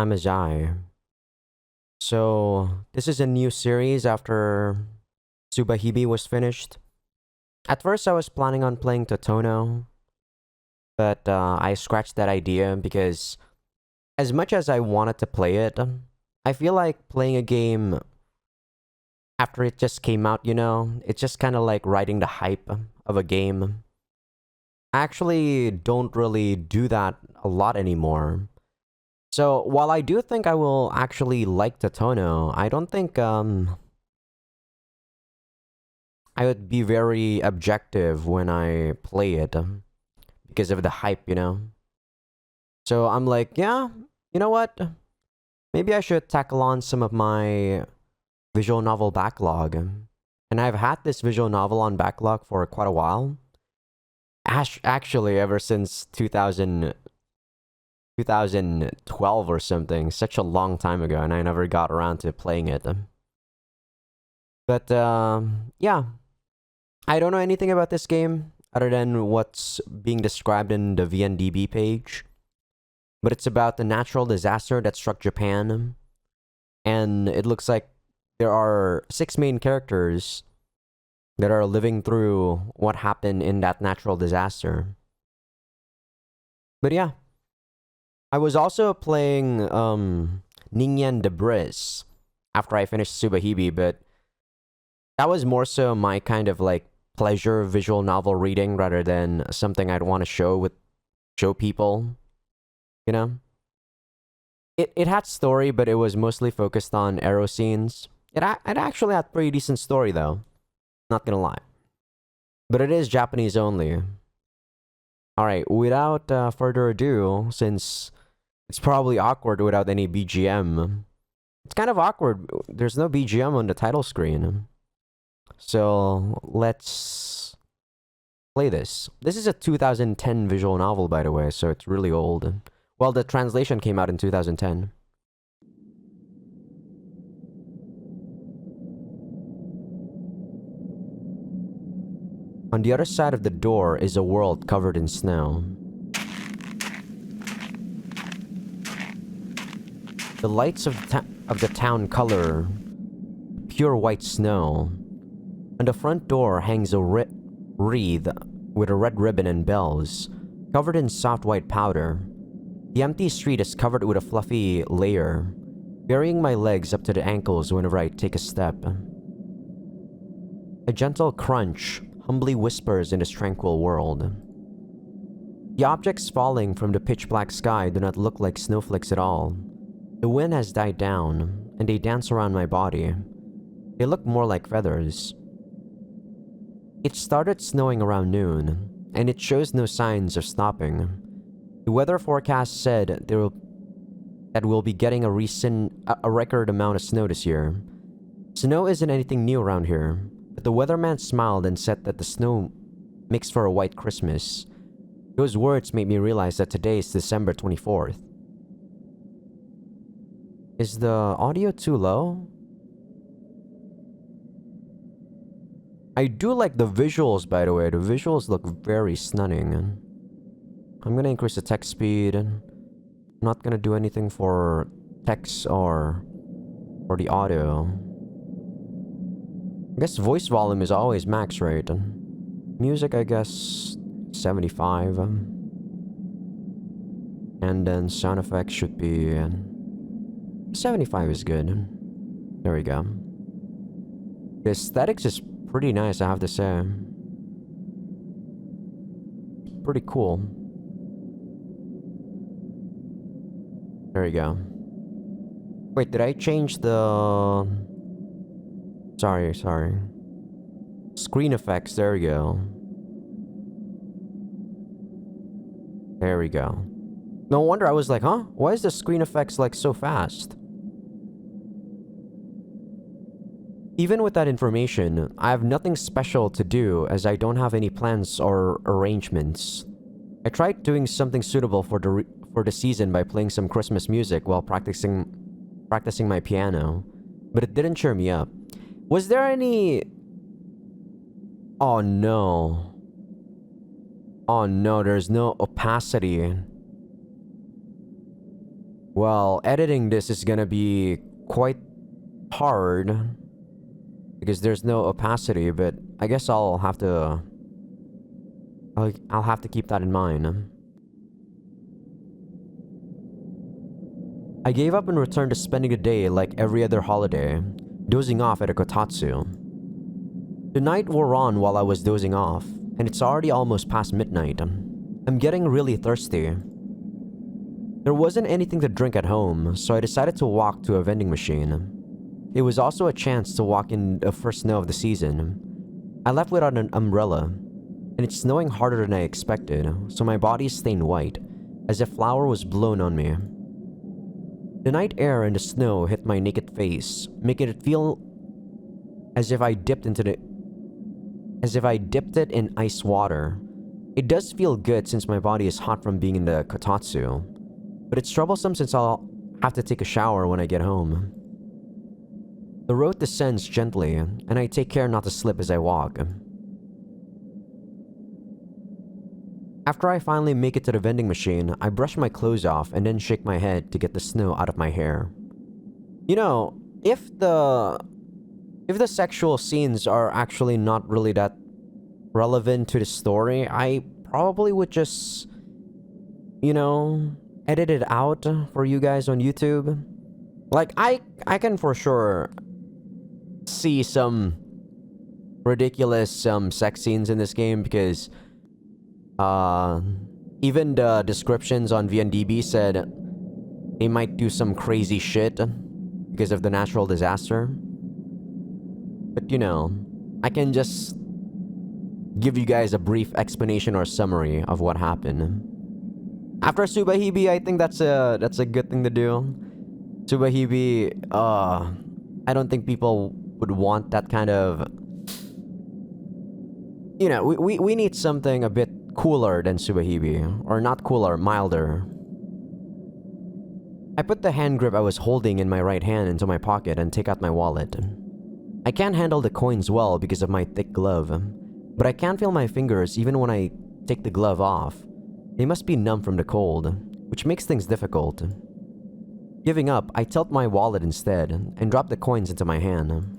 I'm Azai. So, this is a new series after Subahibi was finished. At first, I was planning on playing Totono, but I scratched that idea because, as much as I wanted to play it, I feel like playing a game after it just came out, it's just kind of like riding the hype of a game. I actually don't really do that a lot anymore. So while I do think I will actually like Totono, I don't think I would be very objective when I play it because of the hype. So I'm like, yeah, you know what? Maybe I should tackle on some of my visual novel backlog. And I've had this visual novel on backlog for quite a while. Actually, ever since 2012 or something, such a long time ago, and I never got around to playing it. But yeah, I don't know anything about this game other than what's being described in the VNDB page. But it's about the natural disaster that struck Japan, and it looks like there are 6 main characters that are living through what happened in that natural disaster. But yeah, I was also playing Ningyan Debris after I finished Subahibi, but that was more so my kind of like pleasure visual novel reading rather than something I'd want to show people, you know? It had story, but it was mostly focused on arrow scenes. It actually had pretty decent story though, not gonna lie. But it is Japanese only. Alright, without further ado, since it's probably awkward without any BGM. It's kind of awkward. There's no BGM on the title screen. So let's play this. This is a 2010 visual novel, by the way, so it's really old. Well, the translation came out in 2010. On the other side of the door is a world covered in snow. The lights of the town color pure white snow. On the front door hangs a wreath with a red ribbon and bells, covered in soft white powder. The empty street is covered with a fluffy layer, burying my legs up to the ankles whenever I take a step. A gentle crunch humbly whispers in this tranquil world. The objects falling from the pitch-black sky do not look like snowflakes at all. The wind has died down, and they dance around my body. They look more like feathers. It started snowing around noon, and it shows no signs of stopping. The weather forecast said that we'll be getting a record amount of snow this year. Snow isn't anything new around here, but the weatherman smiled and said that the snow makes for a white Christmas. Those words made me realize that today is December 24th. Is the audio too low? I do like the visuals, by the way. The visuals look very stunning. I'm gonna increase the text speed. I'm not gonna do anything for text or for the audio. I guess voice volume is always max, right? Music, I guess 75. And then sound effects should be 75 is good. There we go. The aesthetics is pretty nice, I have to say. Pretty cool. There we go. Wait, did I change the... Sorry. Screen effects, there we go. There we go. No wonder I was like, huh? Why is the screen effects like so fast? Even with that information, I have nothing special to do as I don't have any plans or arrangements. I tried doing something suitable for the season by playing some Christmas music while practicing my piano, but it didn't cheer me up. Was there any... Oh no. Oh no, there's no opacity. Well, editing this is gonna be quite hard because there's no opacity, but I guess I'll have to keep that in mind. I gave up and returned to spending the day like every other holiday, dozing off at a kotatsu. The night wore on while I was dozing off, and it's already almost past midnight. I'm getting really thirsty. There wasn't anything to drink at home, so I decided to walk to a vending machine. It was also a chance to walk in the first snow of the season. I left without an umbrella, and it's snowing harder than I expected, so my body is stained white, as if flour was blown on me. The night air and the snow hit my naked face, making it feel as if I dipped it in ice water. It does feel good since my body is hot from being in the kotatsu, but it's troublesome since I'll have to take a shower when I get home. The road descends gently, and I take care not to slip as I walk. After I finally make it to the vending machine, I brush my clothes off and then shake my head to get the snow out of my hair. You know, if the sexual scenes are actually not really that relevant to the story, I probably would just, you know, edit it out for you guys on YouTube. Like, I can for sure see some ridiculous sex scenes in this game because even the descriptions on VNDB said they might do some crazy shit because of the natural disaster. But you know, I can just give you guys a brief explanation or summary of what happened. After Subahibi, I think that's a good thing to do. Subahibi, I don't think people would want that kind of... You know, we need something a bit cooler than Subahibi. Or not cooler, milder. I put the hand grip I was holding in my right hand into my pocket and take out my wallet. I can't handle the coins well because of my thick glove, but I can feel my fingers even when I take the glove off. They must be numb from the cold, which makes things difficult. Giving up, I tilt my wallet instead and drop the coins into my hand.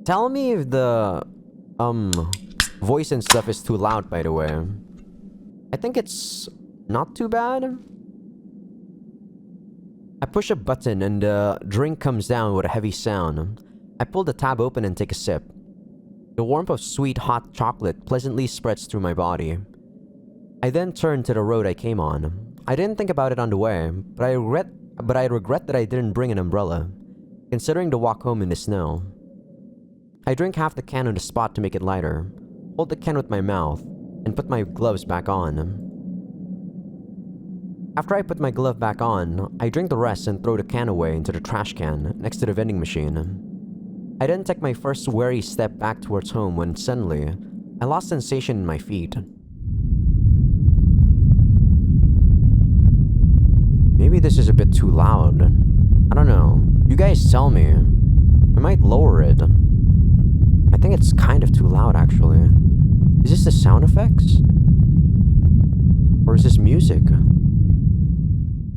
Tell me if the voice and stuff is too loud, by the way. I think it's not too bad. I push a button and the drink comes down with a heavy sound. I pull the tab open and take a sip. The warmth of sweet hot chocolate pleasantly spreads through my body. I then turn to the road I came on. I didn't think about it on the way, but I regret that I didn't bring an umbrella, considering the walk home in the snow. I drink half the can on the spot to make it lighter, hold the can with my mouth, and put my gloves back on. After I put my glove back on, I drink the rest and throw the can away into the trash can next to the vending machine. I then take my first wary step back towards home when suddenly, I lost sensation in my feet. Maybe this is a bit too loud. I don't know. You guys tell me. I might lower it. I think it's kind of too loud, actually. Is this the sound effects? Or is this music?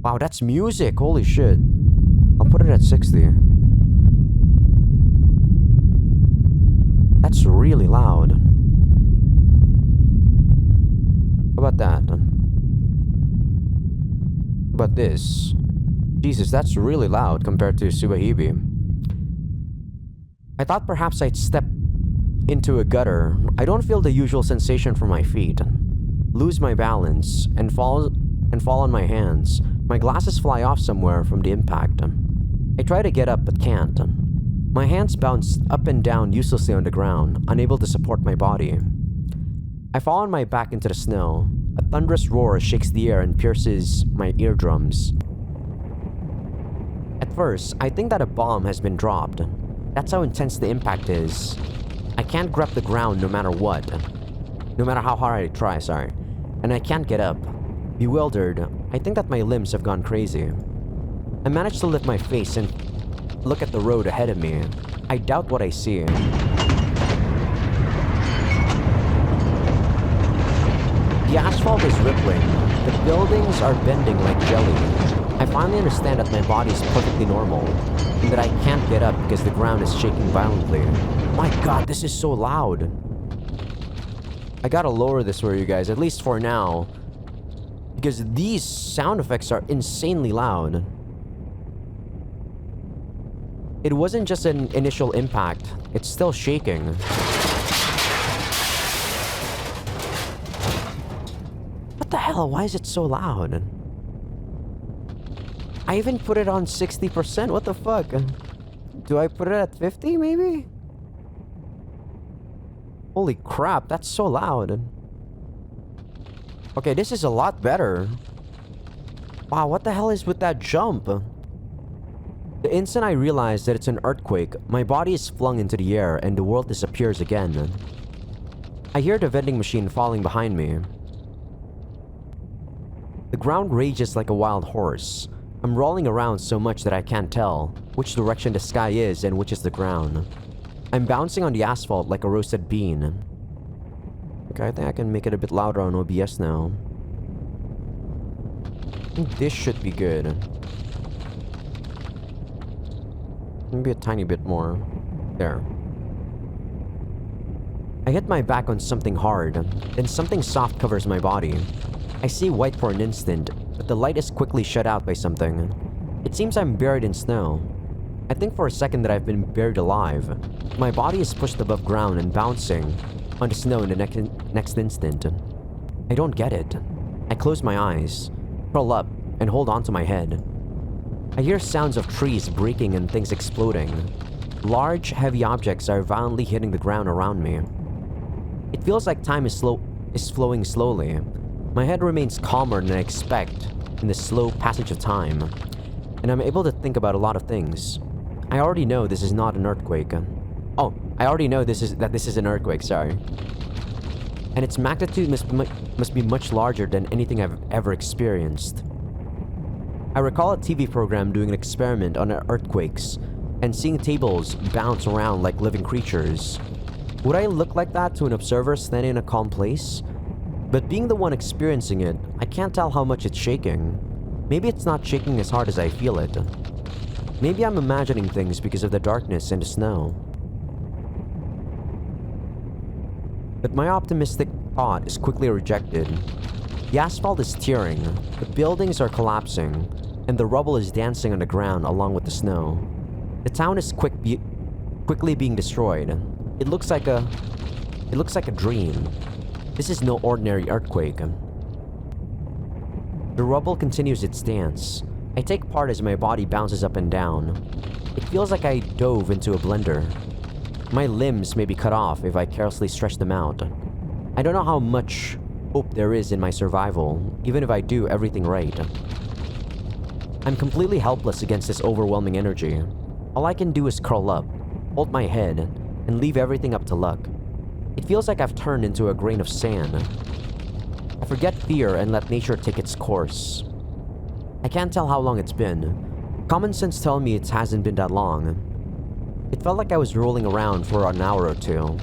Wow, that's music! Holy shit. I'll put it at 60. That's really loud. How about that? How about this? Jesus, that's really loud compared to Subahibi. I thought perhaps I'd step into a gutter. I don't feel the usual sensation from my feet. Lose my balance and fall on my hands. My glasses fly off somewhere from the impact. I try to get up but can't. My hands bounce up and down uselessly on the ground, unable to support my body. I fall on my back into the snow. A thunderous roar shakes the air and pierces my eardrums. At first, I think that a bomb has been dropped. That's how intense the impact is. I can't grab the ground no matter what. No matter how hard I try, and I can't get up. Bewildered, I think that my limbs have gone crazy. I manage to lift my face and look at the road ahead of me. I doubt what I see. The asphalt is rippling. The buildings are bending like jelly. I finally understand that my body is perfectly normal, and that I can't get up because the ground is shaking violently. My god, this is so loud. I gotta lower this for you guys, at least for now, because these sound effects are insanely loud. It wasn't just an initial impact, it's still shaking. What the hell? Why is it so loud? I even put it on 60%. What the fuck? Do I put it at 50 maybe? Holy crap, that's so loud. Okay, this is a lot better. Wow, what the hell is with that jump? The instant I realize that it's an earthquake, my body is flung into the air and the world disappears again. I hear the vending machine falling behind me. The ground rages like a wild horse. I'm rolling around so much that I can't tell which direction the sky is and which is the ground. I'm bouncing on the asphalt like a roasted bean. Okay, I think I can make it a bit louder on OBS now. I think this should be good. Maybe a tiny bit more. There. I hit my back on something hard, then something soft covers my body. I see white for an instant, but the light is quickly shut out by something. It seems I'm buried in snow. I think for a second that I've been buried alive. My body is pushed above ground and bouncing on the snow in the next instant. I don't get it. I close my eyes, curl up, and hold onto my head. I hear sounds of trees breaking and things exploding. Large, heavy objects are violently hitting the ground around me. It feels like time is flowing slowly. My head remains calmer than I expect in the slow passage of time, and I'm able to think about a lot of things. I already know this is not an earthquake. Oh, I already know this is an earthquake, sorry. And its magnitude must be much larger than anything I've ever experienced. I recall a TV program doing an experiment on earthquakes and seeing tables bounce around like living creatures. Would I look like that to an observer standing in a calm place? But being the one experiencing it, I can't tell how much it's shaking. Maybe it's not shaking as hard as I feel it. Maybe I'm imagining things because of the darkness and the snow. But my optimistic thought is quickly rejected. The asphalt is tearing, the buildings are collapsing, and the rubble is dancing on the ground along with the snow. The town is quickly being destroyed. It looks like a dream. This is no ordinary earthquake. The rubble continues its dance. I take part as my body bounces up and down. It feels like I dove into a blender. My limbs may be cut off if I carelessly stretch them out. I don't know how much hope there is in my survival, even if I do everything right. I'm completely helpless against this overwhelming energy. All I can do is curl up, hold my head, and leave everything up to luck. It feels like I've turned into a grain of sand. I forget fear and let nature take its course. I can't tell how long it's been. Common sense tells me it hasn't been that long. It felt like I was rolling around for an hour or two,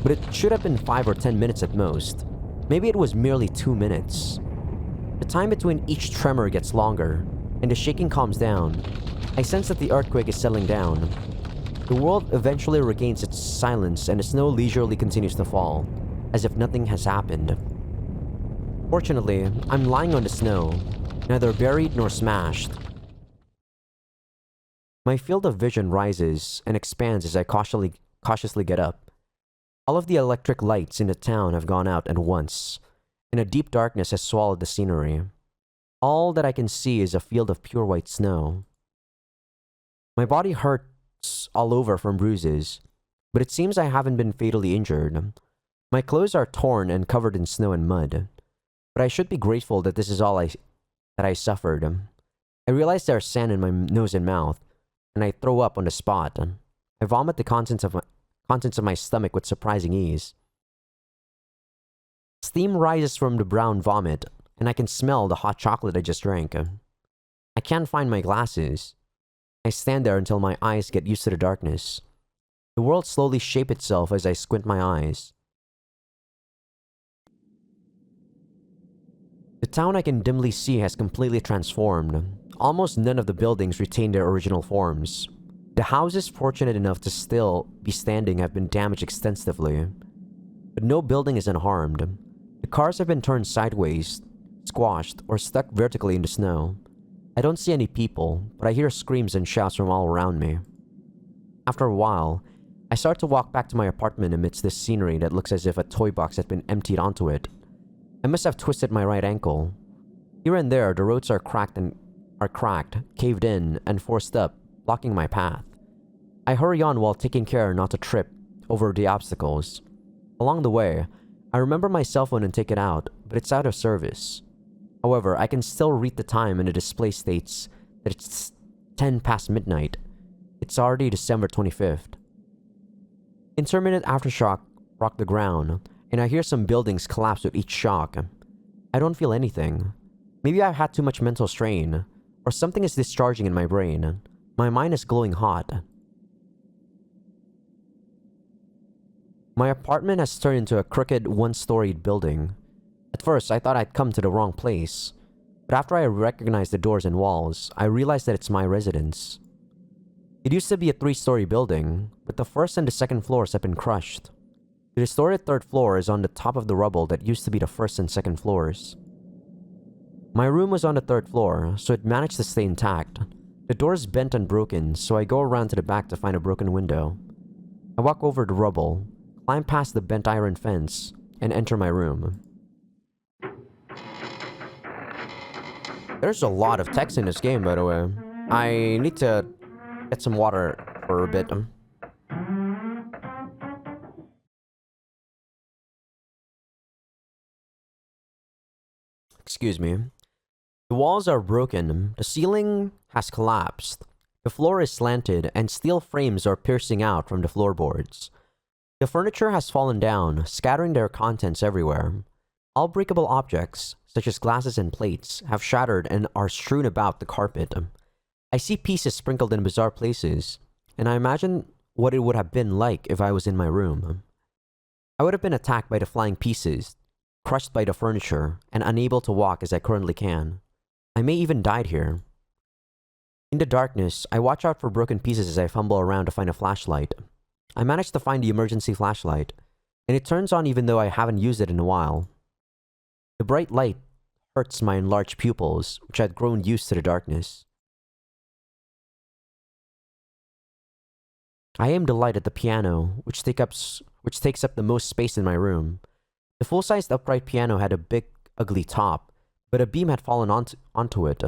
but it should have been 5 or 10 minutes at most. Maybe it was merely 2 minutes. The time between each tremor gets longer, and the shaking calms down. I sense that the earthquake is settling down. The world eventually regains its silence and the snow leisurely continues to fall, as if nothing has happened. Fortunately, I'm lying on the snow, neither buried nor smashed. My field of vision rises and expands as I cautiously get up. All of the electric lights in the town have gone out at once, and a deep darkness has swallowed the scenery. All that I can see is a field of pure white snow. My body hurts all over from bruises, but it seems I haven't been fatally injured. My clothes are torn and covered in snow and mud, but I should be grateful that this is all that I suffered. I realize there's sand in my nose and mouth, and I throw up on the spot. I vomit the contents of my stomach with surprising ease. Steam rises from the brown vomit, and I can smell the hot chocolate I just drank. I can't find my glasses. I stand there until my eyes get used to the darkness. The world slowly shapes itself as I squint my eyes. town I can dimly see has completely transformed. Almost none of the buildings retain their original forms. The houses fortunate enough to still be standing have been damaged extensively, but no building is unharmed. The cars have been turned sideways, squashed, or stuck vertically in the snow. I don't see any people, but I hear screams and shouts from all around me. After a while, I start to walk back to my apartment amidst this scenery that looks as if a toy box had been emptied onto it. I must have twisted my right ankle. Here and there, the roads are cracked, caved in, and forced up, blocking my path. I hurry on while taking care not to trip over the obstacles. Along the way, I remember my cell phone and take it out, but it's out of service. However, I can still read the time and the display states that it's 10 past midnight. It's already December 25th. Intermittent aftershock rock the ground, and I hear some buildings collapse with each shock. I don't feel anything. Maybe I've had too much mental strain, or something is discharging in my brain. My mind is glowing hot. My apartment has turned into a crooked, one-storied building. At first, I thought I'd come to the wrong place, but after I recognized the doors and walls, I realized that it's my residence. It used to be a 3-story building, but the first and the second floors have been crushed. The distorted third floor is on the top of the rubble that used to be the first and second floors. My room was on the third floor, so it managed to stay intact. The door is bent and broken, so I go around to the back to find a broken window. I walk over the rubble, climb past the bent iron fence, and enter my room. There's a lot of text in this game, by the way. I need to get some water for a bit. Excuse me. The walls are broken, the ceiling has collapsed, the floor is slanted, and steel frames are piercing out from the floorboards. The furniture has fallen down, scattering their contents everywhere. All breakable objects, such as glasses and plates, have shattered and are strewn about the carpet. I see pieces sprinkled in bizarre places, and I imagine what it would have been like if I was in my room. I would have been attacked by the flying pieces, crushed by the furniture, and unable to walk as I currently can. I may even died here. In the darkness, I watch out for broken pieces as I fumble around to find a flashlight. I manage to find the emergency flashlight, and it turns on even though I haven't used it in a while. The bright light hurts my enlarged pupils, which had grown used to the darkness. I aim the light at the piano, which takes up the most space in my room. The full-sized upright piano had a big, ugly top, but a beam had fallen onto it,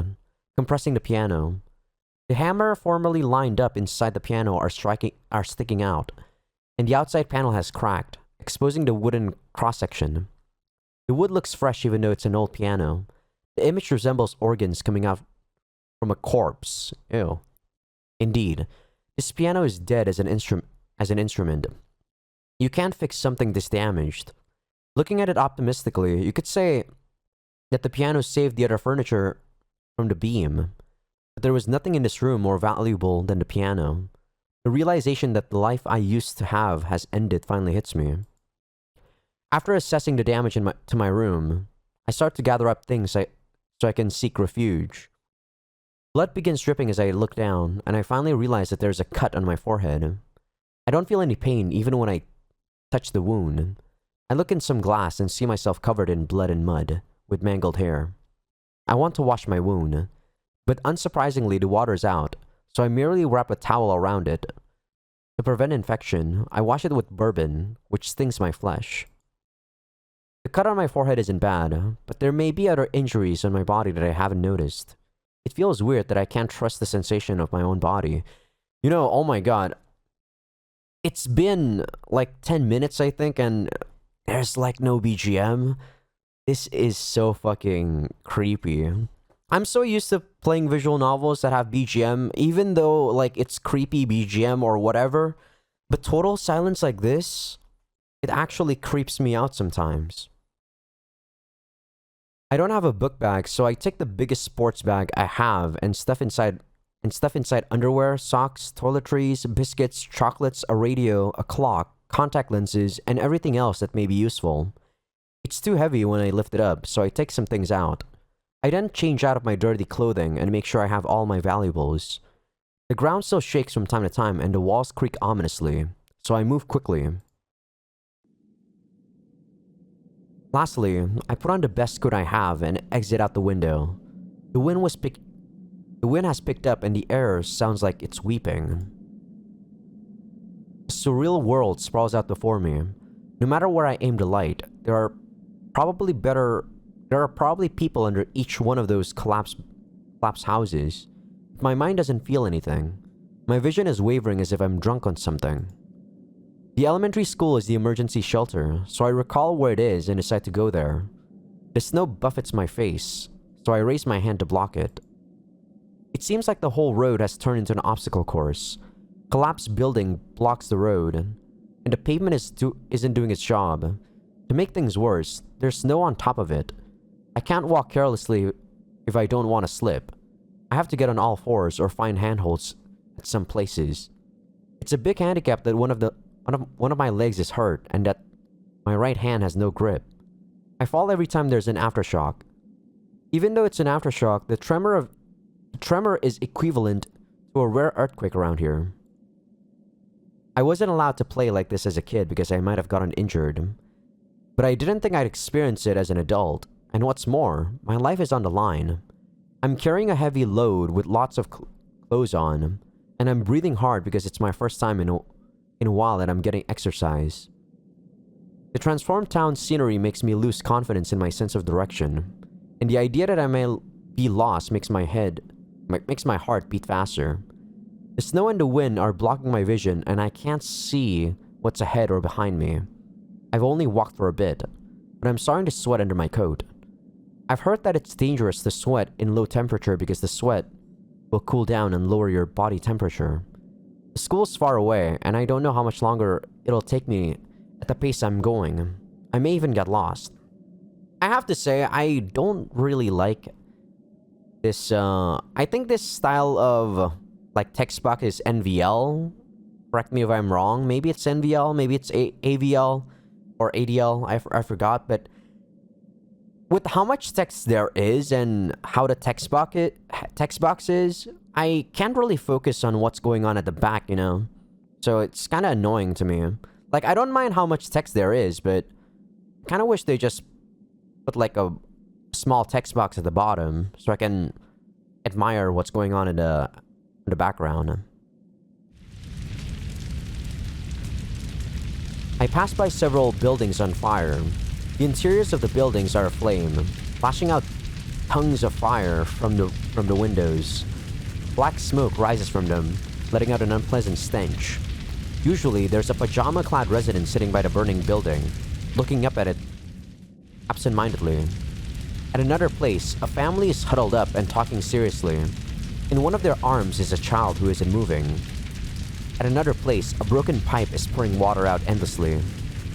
compressing the piano. The hammer formerly lined up inside the piano are sticking out, and the outside panel has cracked, exposing the wooden cross-section. The wood looks fresh even though it's an old piano. The image resembles organs coming out from a corpse. Ew. Indeed, this piano is dead as an instrument. You can't fix something this damaged. Looking at it optimistically, you could say that the piano saved the other furniture from the beam, but there was nothing in this room more valuable than the piano. The realization that the life I used to have has ended finally hits me. After assessing the damage to my room, I start to gather up things so I can seek refuge. Blood begins dripping as I look down, and I finally realize that there's a cut on my forehead. I don't feel any pain even when I touch the wound. I look in some glass and see myself covered in blood and mud, with mangled hair. I want to wash my wound, but unsurprisingly the water's out, so I merely wrap a towel around it. To prevent infection, I wash it with bourbon, which stings my flesh. The cut on my forehead isn't bad, but there may be other injuries on my body that I haven't noticed. It feels weird that I can't trust the sensation of my own body. You know, oh my god. It's been like 10 minutes, I think, and there's like no BGM. This is so fucking creepy. I'm so used to playing visual novels that have BGM, even though like it's creepy BGM or whatever, but total silence like this, it actually creeps me out sometimes. I don't have a book bag, so I take the biggest sports bag I have and stuff inside underwear, socks, toiletries, biscuits, chocolates, a radio, a clock, contact lenses, and everything else that may be useful. It's too heavy when I lift it up, so I take some things out. I then change out of my dirty clothing and make sure I have all my valuables. The ground still shakes from time to time and the walls creak ominously, so I move quickly. Lastly, I put on the best coat I have and exit out the window. The wind has picked up and the air sounds like it's weeping. A surreal world sprawls out before me. No matter where I aim the light, there are probably people under each one of those collapsed houses. My mind doesn't feel anything. My vision is wavering as if I'm drunk on something. The elementary school is the emergency shelter, so I recall where it is and decide to go there. The snow buffets my face, so I raise my hand to block it. It seems like the whole road has turned into an obstacle course. Collapsed building blocks the road, and the pavement isn't doing its job. To make things worse, there's snow on top of it. I can't walk carelessly if I don't want to slip. I have to get on all fours or find handholds at some places. It's a big handicap that one of my legs is hurt and that my right hand has no grip. I fall every time there's an aftershock. Even though it's an aftershock, the tremor is equivalent to a rare earthquake around here. I wasn't allowed to play like this as a kid because I might have gotten injured. But I didn't think I'd experience it as an adult. And what's more, my life is on the line. I'm carrying a heavy load with lots of clothes on, and I'm breathing hard because it's my first time in a while that I'm getting exercise. The transformed town scenery makes me lose confidence in my sense of direction, and the idea that I may be lost makes my heart beat faster. The snow and the wind are blocking my vision, and I can't see what's ahead or behind me. I've only walked for a bit, but I'm starting to sweat under my coat. I've heard that it's dangerous to sweat in low temperature because the sweat will cool down and lower your body temperature. The school's far away, and I don't know how much longer it'll take me at the pace I'm going. I may even get lost. I have to say, I don't really like this, I think this style of, like, text box is NVL. Correct me if I'm wrong. Maybe it's NVL, maybe it's AVL, or ADL, I forgot, but with how much text there is and how the text box is, I can't really focus on what's going on at the back, you know? So it's kind of annoying to me. Like, I don't mind how much text there is, but I kind of wish they just put like a small text box at the bottom so I can admire what's going on in the background. I pass by several buildings on fire. The interiors of the buildings are aflame, flashing out tongues of fire from the windows. Black smoke rises from them, letting out an unpleasant stench. Usually, there's a pajama-clad resident sitting by the burning building, looking up at it absent-mindedly. At another place, a family is huddled up and talking seriously. In one of their arms is a child who isn't moving. At another place, a broken pipe is pouring water out endlessly.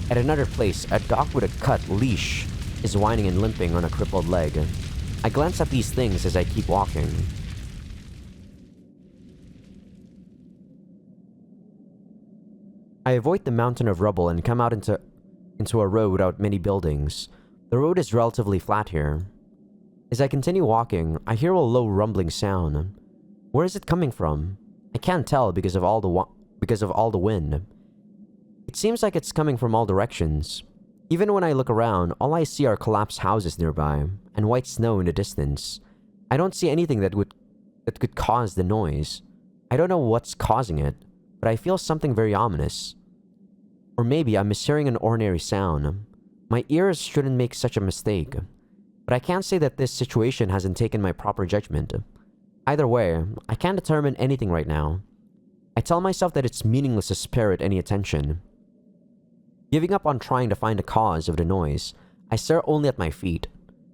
At another place, a dog with a cut leash is whining and limping on a crippled leg. I glance at these things as I keep walking. I avoid the mountain of rubble and come out into a road without many buildings. The road is relatively flat here. As I continue walking, I hear a low rumbling sound. Where is it coming from? I can't tell because of all the wind. It seems like it's coming from all directions. Even when I look around, all I see are collapsed houses nearby and white snow in the distance. I don't see anything that could cause the noise. I don't know what's causing it, but I feel something very ominous. Or maybe I'm mishearing an ordinary sound. My ears shouldn't make such a mistake, but I can't say that this situation hasn't taken my proper judgment. Either way, I can't determine anything right now. I tell myself that it's meaningless to spare it any attention. Giving up on trying to find the cause of the noise, I stare only at my feet,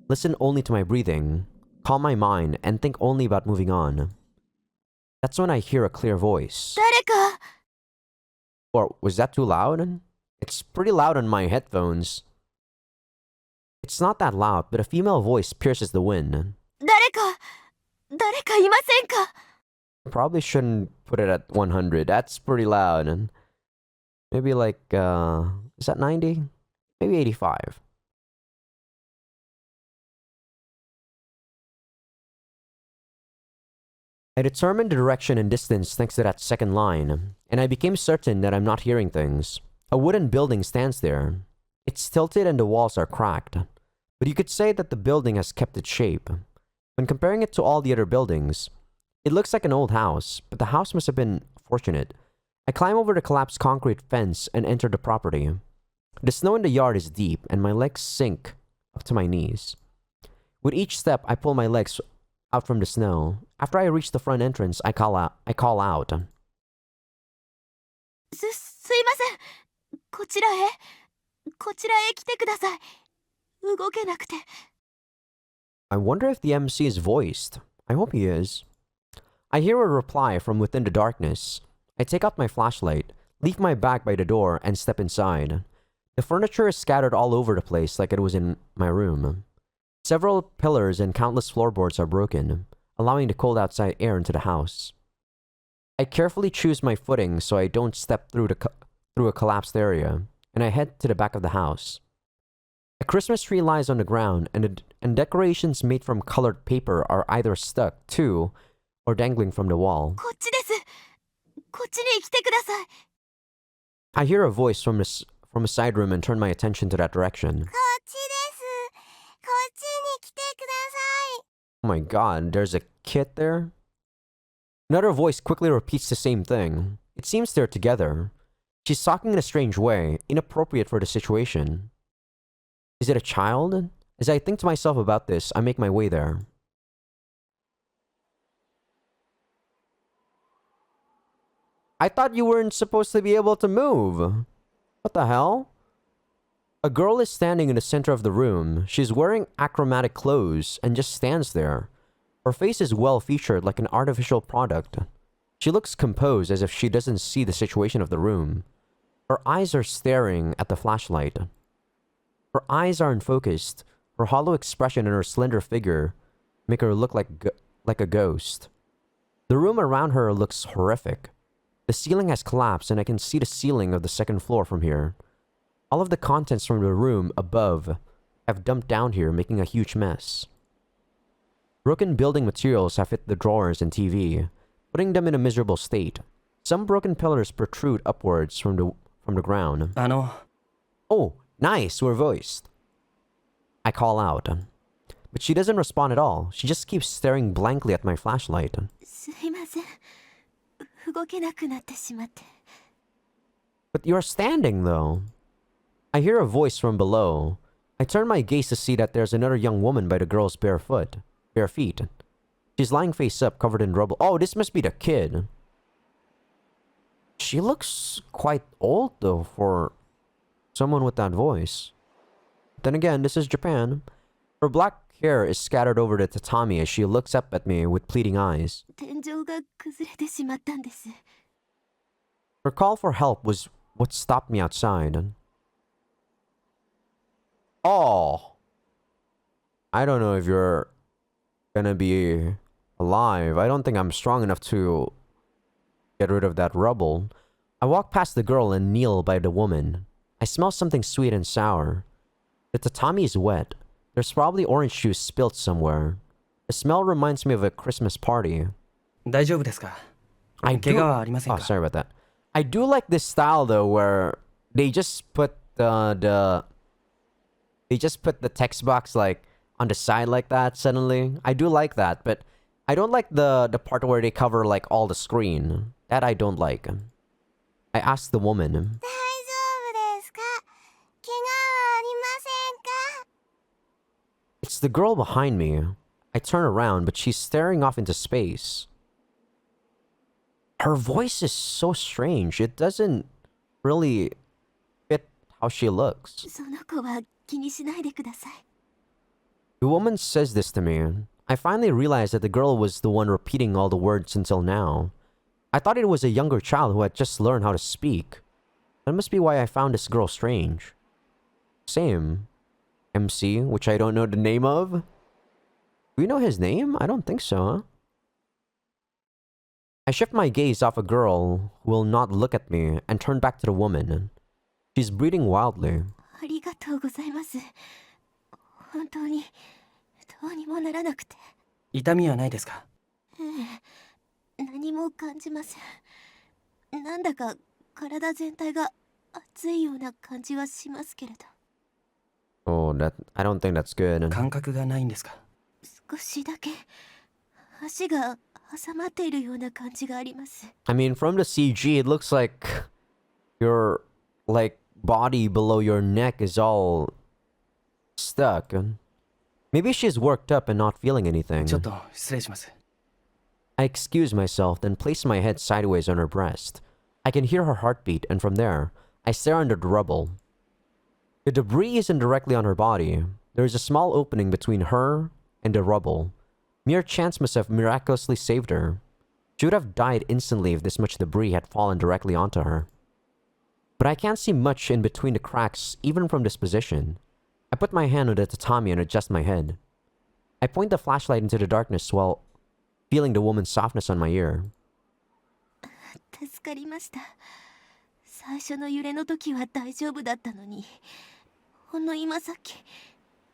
listen only to my breathing, calm my mind, and think only about moving on. That's when I hear a clear voice. 誰か Or was that too loud? It's pretty loud on my headphones. It's not that loud, but a female voice pierces the wind. 誰かいませんか Probably shouldn't put it at 100. That's pretty loud. Maybe like, is that 90? Maybe 85. I determined the direction and distance thanks to that second line, and I became certain that I'm not hearing things. A wooden building stands there. It's tilted and the walls are cracked, but you could say that the building has kept its shape. When comparing it to all the other buildings, it looks like an old house, but the house must have been fortunate. I climb over the collapsed concrete fence and enter the property. The snow in the yard is deep, and my legs sink up to my knees. With each step, I pull my legs out from the snow. After I reach the front entrance, I call out. すいません。こちらへ来てください。動けなくて。I wonder if the MC is voiced. I hope he is. I hear a reply from within the darkness. I take out my flashlight, leave my bag by the door, and step inside. The furniture is scattered all over the place like it was in my room. Several pillars and countless floorboards are broken, allowing the cold outside air into the house. I carefully choose my footing so I don't step through a collapsed area, and I head to the back of the house. A Christmas tree lies on the ground, and decorations made from colored paper are either stuck to or dangling from the wall. こっちです。こっちに来てください。 I hear a voice from a side room and turn my attention to that direction. こっちです。こっちに来てください。 Oh my god, there's a kid there? Another voice quickly repeats the same thing. It seems they're together. She's talking in a strange way, inappropriate for the situation. Is it a child? As I think to myself about this, I make my way there. I thought you weren't supposed to be able to move. What the hell? A girl is standing in the center of the room. She's wearing achromatic clothes and just stands there. Her face is well featured like an artificial product. She looks composed as if she doesn't see the situation of the room. Her eyes are staring at the flashlight. Her eyes are unfocused. Her hollow expression and her slender figure make her look like a ghost. The room around her looks horrific. The ceiling has collapsed and I can see the ceiling of the second floor from here. All of the contents from the room above have dumped down here, making a huge mess. Broken building materials have hit the drawers and TV, putting them in a miserable state. Some broken pillars protrude upwards from the ground. Oh, nice, we're voiced. I call out, but she doesn't respond at all. She just keeps staring blankly at my flashlight. すいません。動けなくなってしまって。 But you're standing, though. I hear a voice from below. I turn my gaze to see that there's another young woman by the girl's bare feet. She's lying face up, covered in rubble. Oh, this must be the kid. She looks quite old, though, for someone with that voice. Then again, this is Japan. Her black hair is scattered over the tatami as she looks up at me with pleading eyes. 天井が崩れてしまったんです。 Her call for help was what stopped me outside. Oh. I don't know if you're gonna be alive. I don't think I'm strong enough to get rid of that rubble. I walk past the girl and kneel by the woman. I smell something sweet and sour. The tatami is wet. There's probably orange juice spilt somewhere. The smell reminds me of a Christmas party. 大丈夫ですか? I 怪 do... 我はありません Oh, か? sorry about that. I do like this style though, where they just put the text box like on the side like that suddenly. I do like that, but I don't like the part where they cover like all the screen. That I don't like. I asked the woman. 大丈夫ですか? 怪我はありませんか? It's the girl behind me. I turn around, but she's staring off into space. Her voice is so strange. It doesn't really fit how she looks. その子は気にしないでください。 The woman says this to me. I finally realized that the girl was the one repeating all the words until now. I thought it was a younger child who had just learned how to speak. That must be why I found this girl strange. Same. MC, which I don't know the name of. Do you know his name? I don't think so, huh? I shift my gaze off a girl who will not look at me and turn back to the woman. She's breathing wildly. ありがとうございます。本当にどうにもならなくて。痛みはないですか?何も感じません。なんだか体全体が熱いような感じはしますけれど。 Oh, I don't think that's good. 感覚がないんですか？少しだけ足が挟まっているような感じがあります。 I mean, from the CG, it looks like your like body below your neck is all stuck. Maybe she's worked up and not feeling anything. ちょっと失礼します。 I excuse myself, then place my head sideways on her breast. I can hear her heartbeat, and from there, I stare under the rubble. The debris isn't directly on her body. There is a small opening between her and the rubble. Mere chance must have miraculously saved her. She would have died instantly if this much debris had fallen directly onto her. But I can't see much in between the cracks, even from this position. I put my hand on the tatami and adjust my head. I point the flashlight into the darkness while feeling the woman's softness on my ear. 助かりました。最初の揺れの時は大丈夫だったのに、ほんの今さっき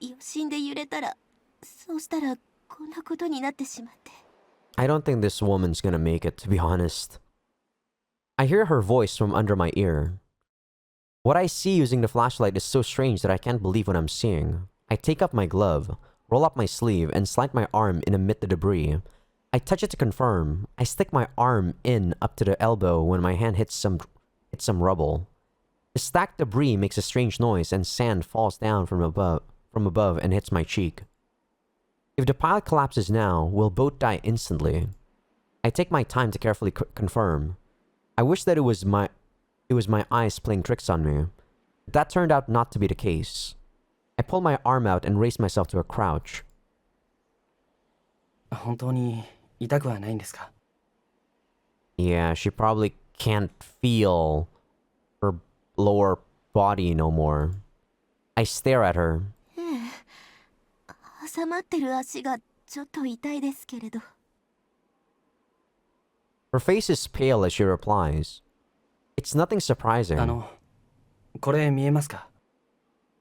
余震で揺れたら、そうしたらこんなことになってしまって。 I don't think this woman's gonna make it, to be honest. I hear her voice from under my ear. What I see using the flashlight is so strange that I can't believe what I'm seeing. I take up my glove, roll up my sleeve, and slide my arm in amid the debris. I touch it to confirm. I stick my arm in up to the elbow when my hand hits some rubble. The stacked debris makes a strange noise and sand falls down from above and hits my cheek. If the pile collapses now, we'll both die instantly. I take my time to carefully confirm. I wish that it was my eyes playing tricks on me. But that turned out not to be the case. I pull my arm out and raise myself to a crouch. 本当に痛くはないんですか？ Yeah, she probably can't feel her lower body no more. I stare at her. 挟まってる足がちょっと痛いですけれど。 Her face is pale as she replies. It's nothing surprising. これ見えますか？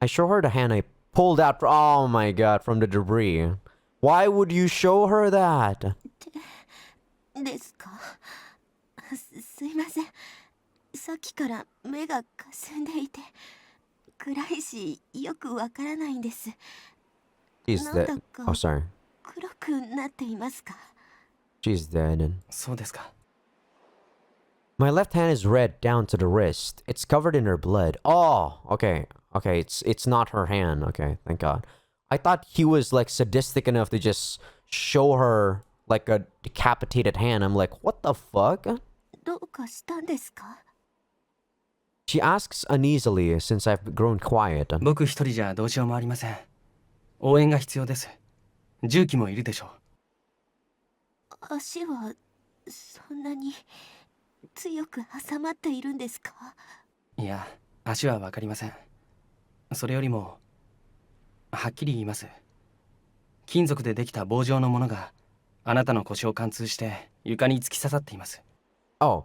I show her the hand I pulled out. Oh my god, from the debris. Why would you show her that? ですか。すいません。さっきから目が霞んでいて、暗いしよくわからないんです。 She's なん dead. だか Oh, sorry. 黒くなっていますか。 She's dead. そうですか。 My left hand is red down to the wrist. It's covered in her blood. Oh, okay. Okay, it's not her hand. Okay, thank God. I thought he was like sadistic enough to just show her like a decapitated hand. I'm like, what the fuck? どうかしたんですか。 She asks uneasily since I've grown quiet. 僕一人じゃどうしようもありません。応援が必要です。重機もいるでしょ足はそんなに強く挟まっているんですか。う。いや、足はわかりません。それよりも、はっきり言います。金属でできた棒状のものがあなたの腰を貫通して床に突き刺さっています。 Oh.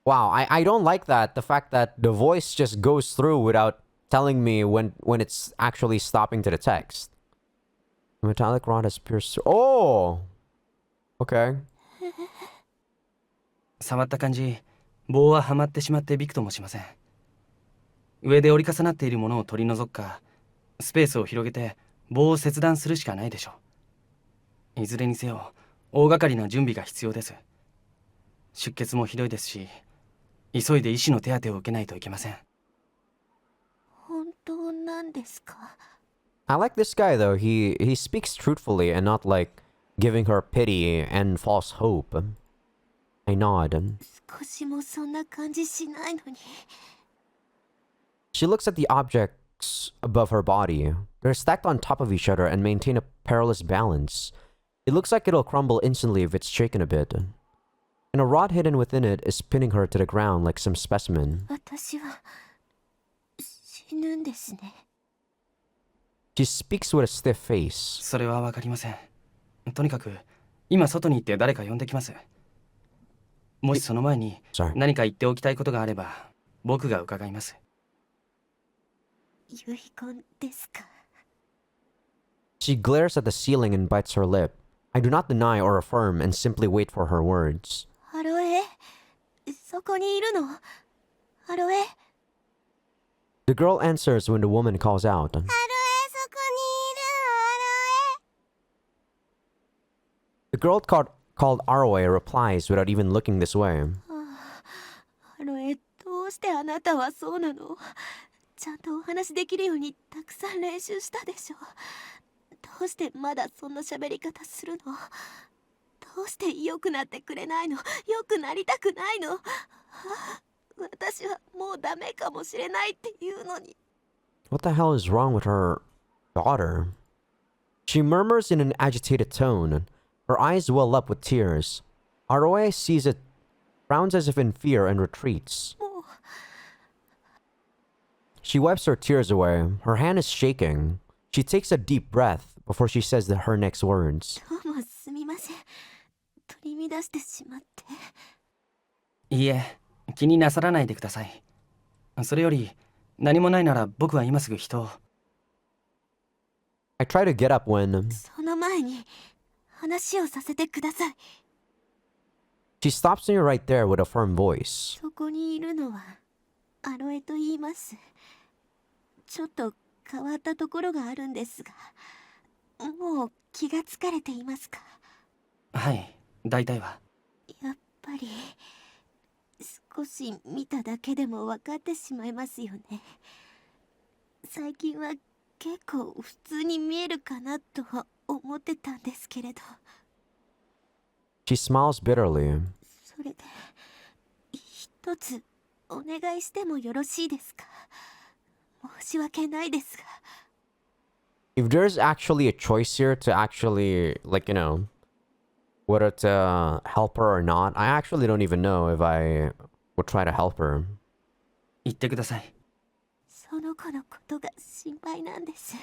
Wow, I don't like that. The fact that the voice just goes through without telling me when it's actually stopping to the text. The metallic rod has pierced. Oh! Okay. 触った感じ、棒ははまってしまってびくともしません。上で折り重なっているものを取り除くか、スペースを広げて棒を切断するしかないでしょう。いずれにせよ、大掛かりな準備が必要です。出血もひどいですし、急いで医師の手当てを受けないといけません。本当なんですか。 I like this guy though. He speaks truthfully and not like giving her pity and false hope. I nod. 少しもそんな感じしないのに。 She looks at the objects above her body. They're stacked on top of each other and maintain a perilous balance. It looks like it'll crumble instantly if it's shaken a bit. And a rod hidden within it is pinning her to the ground like some specimen. 私は死ぬんですね。 She speaks with a stiff face. それはわかりません。とにかく、今外に行って誰か呼んできます。もしその前に Sorry. 何か言っておきたいことがあれば、僕が伺います。遺言ですか。 She glares at the ceiling and bites her lip. I do not deny or affirm and simply wait for her words. アロエ、そこにいるの？アロエ。 The girl answers when the woman calls out. アロエ、そこにいる、アロエ。 The girl called Aroe replies without even looking this way. アロエ、どうしてあなたはそうなの？ちゃんとお話できるようにたくさん練習したでしょ。どうしてまだそんな喋り方するの？どうして良くなってくれないの？良くなりたくないの？私はもうダメかもしれないっていうのに。 What the hell is wrong with her daughter? She murmurs in an agitated tone. Her eyes well up with tears. Aroe sees it, frowns as if in fear, and retreats. もう She wipes her tears away. Her hand is shaking. She takes a deep breath before she says her next words. どうもすみません。取り乱してしまって。いいえ、気になさらないでください。それより何もないなら僕は今すぐ人を。 I try to get up when その前に話をさせてください。 she stops me right there with a firm voice. そこにいるのはアロエと言います。ちょっと変わったところがあるんですが、もう気がつかれていますか？はい、大体は。やっぱり少し見ただけでも分かってしまいますよね。最近は結構普通に見えるかなとは思ってたんですけれど。 She smiles bitterly. それで一つお願いしてもよろしいですか？申し訳ないですが。 If there's actually a choice here to actually, like, whether to help her or not, I actually don't even know if I would try to help her. 言ってください。その子のことが心配なんです。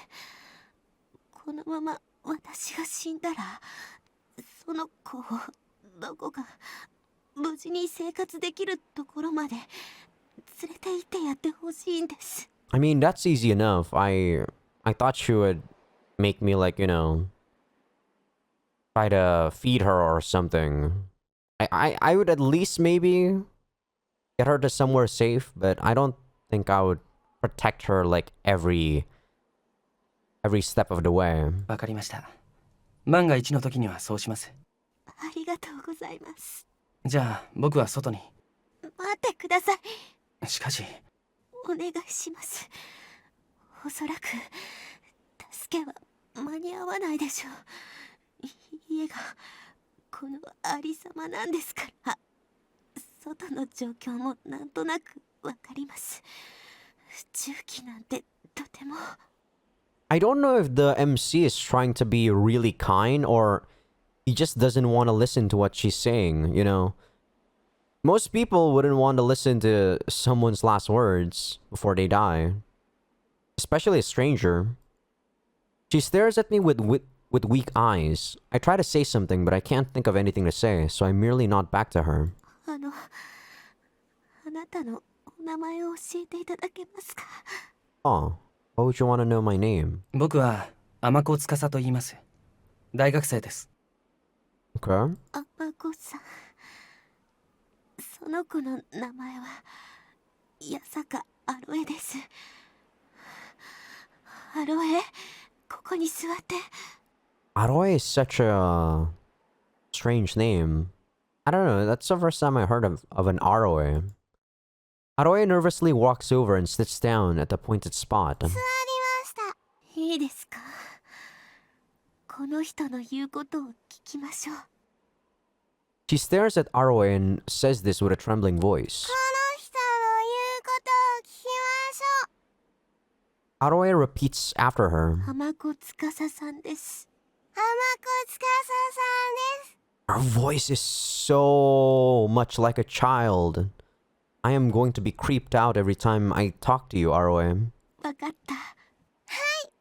このまま私が死んだら、その子をどこか無事に生活できるところまで連れて行ってやってほしいんです。 I mean, that's easy enough. I thought she would make me, like, try to feed her or something. I would at least maybe get her to somewhere safe, but I don't think I would protect her like every step of the way. わかりました。万が一の時にはそうします。ありがとうございます。じゃあ僕は外に。待ってください。しかし。お願いします。おそらく助けは間に合わないでしょう。家がこのありさまなんですから。外の状況もなんとなくわかります。重機なんてとても。 I don't know if the MC is trying to be really kind or he just doesn't want to listen to what she's saying, Most people wouldn't want to listen to someone's last words before they die. Especially a stranger. She stares at me with weak eyes. I try to say something, but I can't think of anything to say, so I merely nod back to her. あなたのお名前を教えていただけますか？ Oh, why would you want to know my name? 僕は天子司と言います。大学生です。 Okay. あまこさん。その子の名前は八坂アロエです。アロエ、ここに座って。 Aroe is such a strange name. I don't know, that's the first time I heard of an Aroe. Aroe nervously walks over and sits down at the pointed spot. 座りました。いいですか？この人の言うことを聞きましょう。 She stares at Aroe and says this with a trembling voice. この人の言うことを聞きましょう。 Aroe repeats after her. 天子司さんです。天子司さんです。 Her voice is so much like a child. I am going to be creeped out every time I talk to you, Aroe. わかった。はい。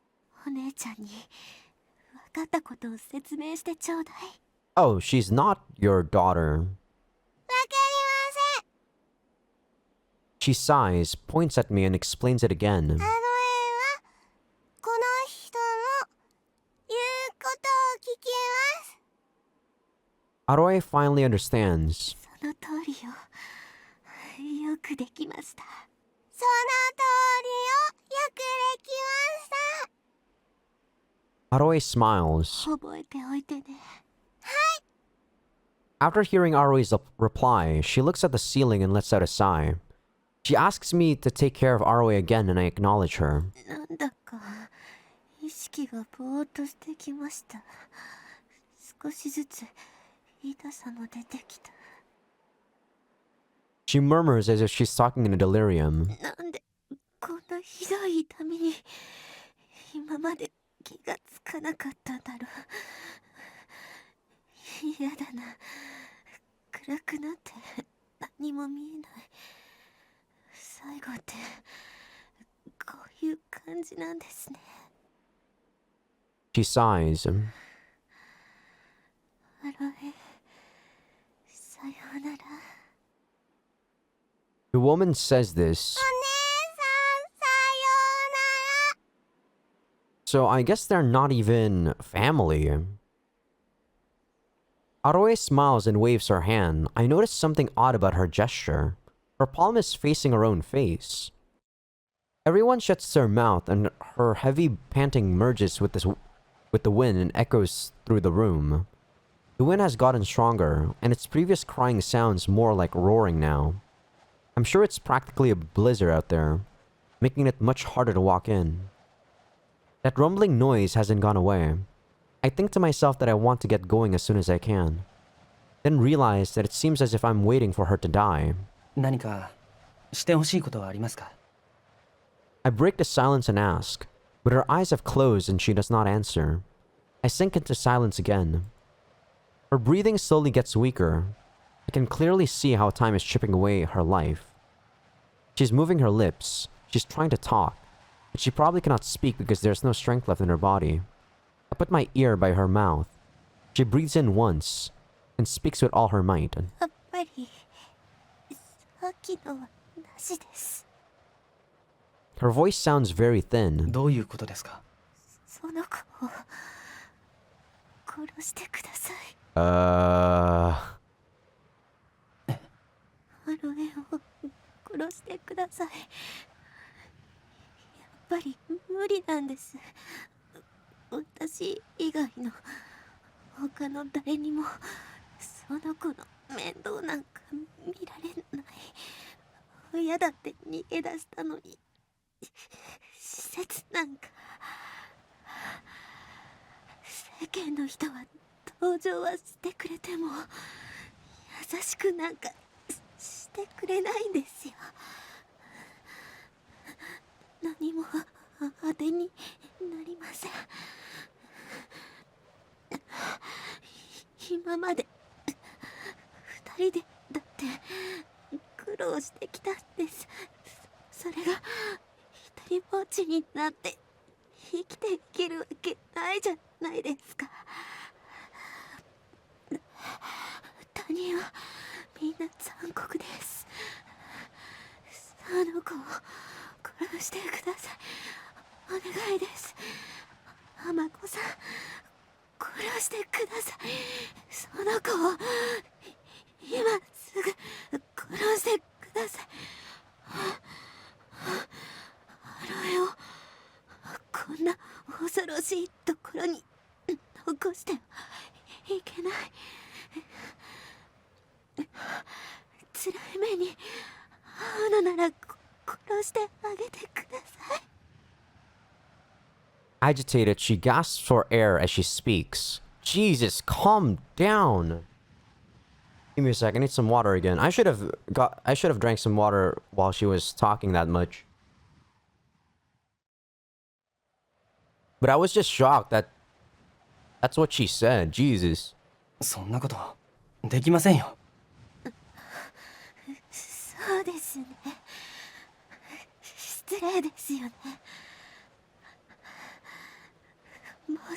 お姉ちゃんにわかったことを説明してちょうだい。 Oh, she's not your daughter. わかりません。 She sighs, points at me, and explains it again. アロエはこの人の言うことを聞きます。Aroe finally understands. その通りよ。よくできました。その通りよ。よくできました。 Aroe smiles. 覚えておいてね。 After hearing Aroe's reply, she looks at the ceiling and lets out a sigh. She asks me to take care of Aroe again and I acknowledge her. なんだか意識がぼーっとしてきました。少しずつ痛さも出てきた。 She murmurs as if she's talking in a delirium. なんでこんなひどい痛みに今まで気がつかなかったんだろう。嫌だな。暗くなって何も見えない。最後ってこういう感じなんですね。 She sighs. アロエ、さようなら。 The woman says this. お姉さん、さようなら。 So I guess they're not even family. Aroe smiles and waves her hand. I notice something odd about her gesture. Her palm is facing her own face. Everyone shuts their mouth and her heavy panting merges with the wind and echoes through the room. The wind has gotten stronger, and its previous crying sounds more like roaring now. I'm sure it's practically a blizzard out there, making it much harder to walk in. That rumbling noise hasn't gone away. I think to myself that I want to get going as soon as I can. Then realize that it seems as if I'm waiting for her to die. 何かしてほしいことはありますか？ I break the silence and ask, but her eyes have closed and she does not answer. I sink into silence again. Her breathing slowly gets weaker. I can clearly see how time is chipping away her life. She's moving her lips. She's trying to talk, but she probably cannot speak because there's no strength left in her body. I put my ear by her mouth. She breathes in once and speaks with all her might. やっぱりさっきのはなしです。 Her voice sounds very thin. どういうことですか？その子を殺してください。 アロエを殺してください。やっぱり無理なんです。私以外の他の誰にもその子の面倒なんか見られない。親だって逃げ出したのに施設なんか。世間の人は同情はしてくれても優しくなんかしてくれないんですよ。何も当てになりません。今まで二人でだって苦労してきたんです。それが一人ぼっちになって生きていけるわけないじゃないですか。他人はみんな残酷です。その子を殺してください。お願いです。浜子さん、殺してください。その子を今すぐ殺してください。アロエをこんな恐ろしいところに残してはいけない。辛い目に遭うのなら殺してあげてください。 Agitated, she gasps for air as she speaks. Jesus, calm down. Give me a sec. I need some water again. I should have drank some water while she was talking that much. But I was just shocked that that's what she said. Jesus. そんなことできませんよ。そうですね。失礼ですよね。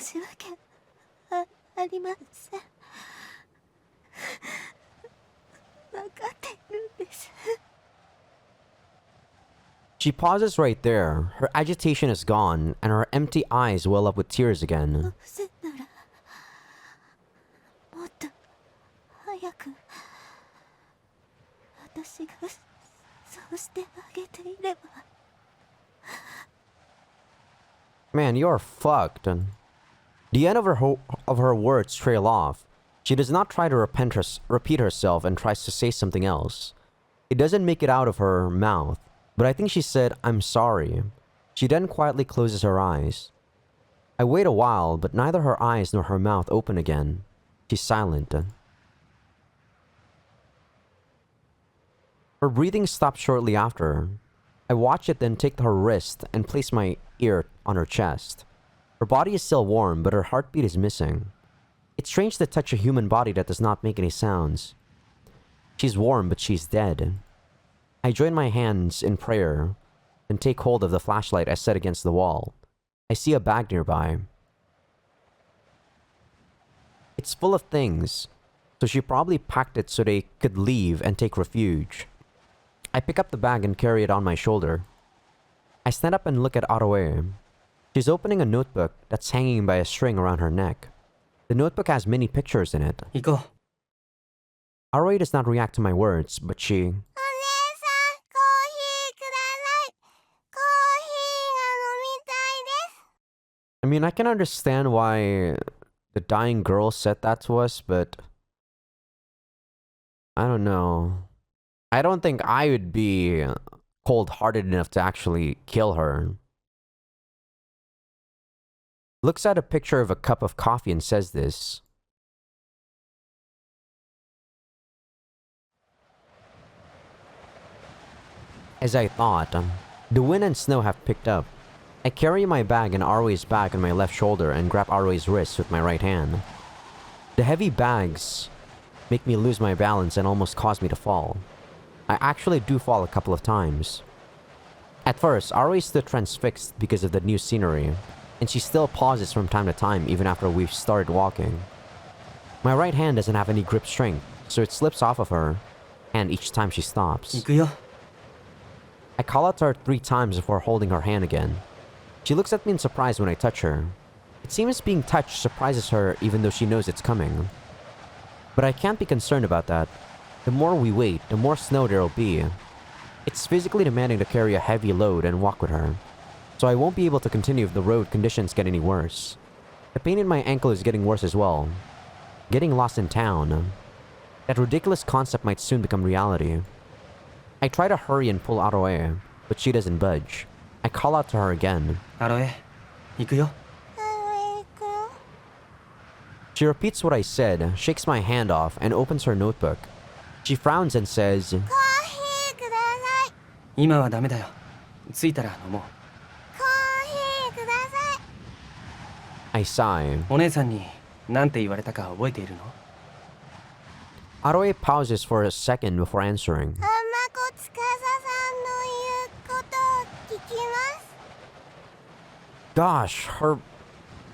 申し訳ありません。分かってるんです。 She pauses right there. Her agitation is gone, and her empty eyes well up with tears again. どうせならもっと早く私がそうしてあげていれば。 Man, you're fucked. The end of her words trail off. She does not try to repeat herself and tries to say something else. It doesn't make it out of her mouth, but I think she said, "I'm sorry." She then quietly closes her eyes. I wait a while, but neither her eyes nor her mouth open again. She's silent. Her breathing stops shortly after. I watch it then take her wrist and place my ear on her chest. Her body is still warm, but her heartbeat is missing. It's strange to touch a human body that does not make any sounds. She's warm, but she's dead. I join my hands in prayer and take hold of the flashlight I set against the wall. I see a bag nearby. It's full of things, so she probably packed it so they could leave and take refuge. I pick up the bag and carry it on my shoulder. I stand up and look at Aroe. She's opening a notebook that's hanging by a string around her neck. The notebook has many pictures in it. 行こ Aroe does not react to my words, but she... お姉さん、コーヒーください。コーヒーが飲みたいです。 I mean, I can understand why the dying girl said that to us, but... I don't know. I don't think I would be cold-hearted enough to actually kill her. Looks at a picture of a cup of coffee and says this. As I thought, the wind and snow have picked up. I carry my bag and Aroe's bag on my left shoulder and grab Aroe's wrist with my right hand. The heavy bags make me lose my balance and almost cause me to fall. I actually do fall a couple of times. At first, Aroe stood transfixed because of the new scenery, and she still pauses from time to time even after we've started walking. My right hand doesn't have any grip strength, so it slips off of her hand each time she う。 stops. 行くよ。 I call out to her 3 times before holding her hand again. She looks at me in surprise when I touch her. It seems being touched surprises her even though she knows it's coming. But I can't be concerned about that. The more we wait, the more snow there'll be. It's physically demanding to carry a heavy load and walk with her, so I won't be able to continue if the road conditions get any worse. The pain in my ankle is getting worse as well. Getting lost in town. That ridiculous concept might soon become reality. I try to hurry and pull Aroe, but she doesn't budge. I call out to her again. アロエ、行くよ。 Aroe-kun. She repeats what I said, shakes my hand off, and opens her notebook. She frowns and says, コーヒーください。今はダメだよ。着いたら飲もう。コーヒーください。 I sigh. お姉さんに何て言われたか覚えているの？ Aroe pauses for a second before answering. 浜子司さんの言うことを聞きます。 Gosh,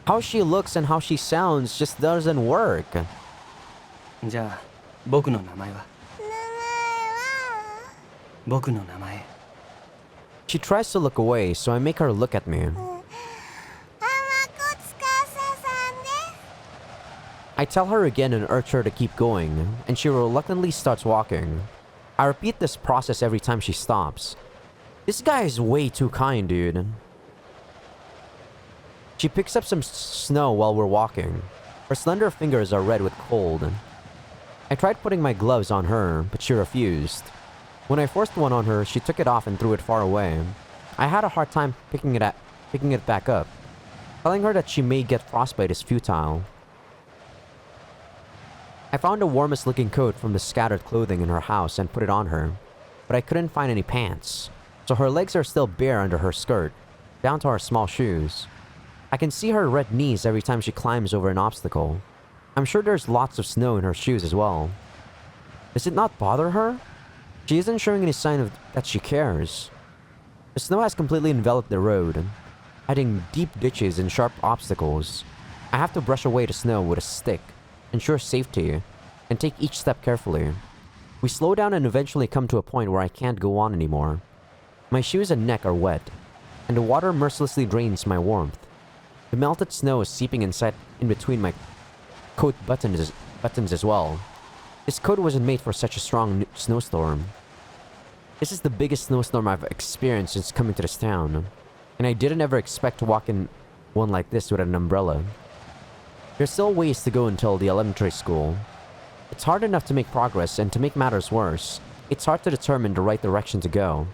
how she looks and how she sounds just doesn't work. じゃあ、僕の名前は？名前は僕の名前。 She tries to look away, so I make her look at me. 浜子司さんです。 I tell her again and urge her to keep going, and she reluctantly starts walking. I repeat this process every time she stops. This guy is way too kind, dude. She picks up some snow while we're walking. Her slender fingers are red with cold. I tried putting my gloves on her, but she refused. When I forced one on her, she took it off and threw it far away. I had a hard time picking it back up. Telling her that she may get frostbite is futile. I found the warmest looking coat from the scattered clothing in her house and put it on her, but I couldn't find any pants, so her legs are still bare under her skirt, down to her small shoes. I can see her red knees every time she climbs over an obstacle. I'm sure there's lots of snow in her shoes as well. Does it not bother her? She isn't showing any sign of that she cares. The snow has completely enveloped the road, adding deep ditches and sharp obstacles. I have to brush away the snow with a stick, ensure safety, and take each step carefully. We slow down and eventually come to a point where I can't go on anymore. My shoes and neck are wet, and the water mercilessly drains my warmth. The melted snow is seeping inside in between my coat buttons as well. This coat wasn't made for such a strong snowstorm. This is the biggest snowstorm I've experienced since coming to this town, and I didn't ever expect to walk in one like this with an umbrella. There's still ways to go until the elementary school. It's hard enough to make progress, and to make matters worse, it's hard to determine the right direction to go.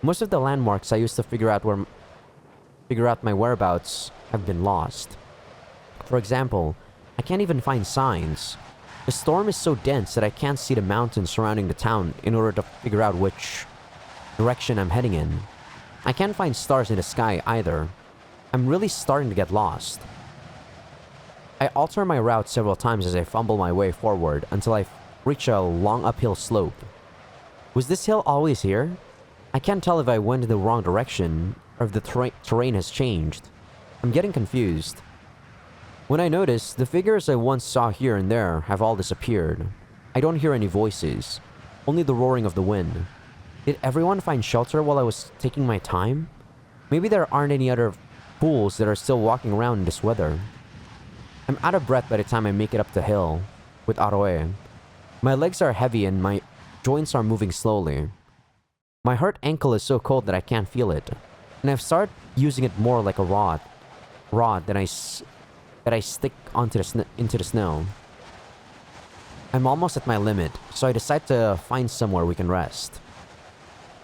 Most of the landmarks I used to figure out my whereabouts have been lost. For example, I can't even find signs. The storm is so dense that I can't see the mountains surrounding the town in order to figure out which direction I'm heading in. I can't find stars in the sky either. I'm really starting to get lost. I alter my route several times as I fumble my way forward until I reach a long uphill slope. Was this hill always here? I can't tell if I went in the wrong direction or if the terrain has changed. I'm getting confused. When I notice, the figures I once saw here and there have all disappeared. I don't hear any voices, only the roaring of the wind. Did everyone find shelter while I was taking my time? Maybe there aren't any other fools that are still walking around in this weather. I'm out of breath by the time I make it up the hill with Aroe. My legs are heavy and my joints are moving slowly. My hurt ankle is so cold that I can't feel it, and I've started using it more like a rod that I stick into the snow. I'm almost at my limit, so I decide to find somewhere we can rest.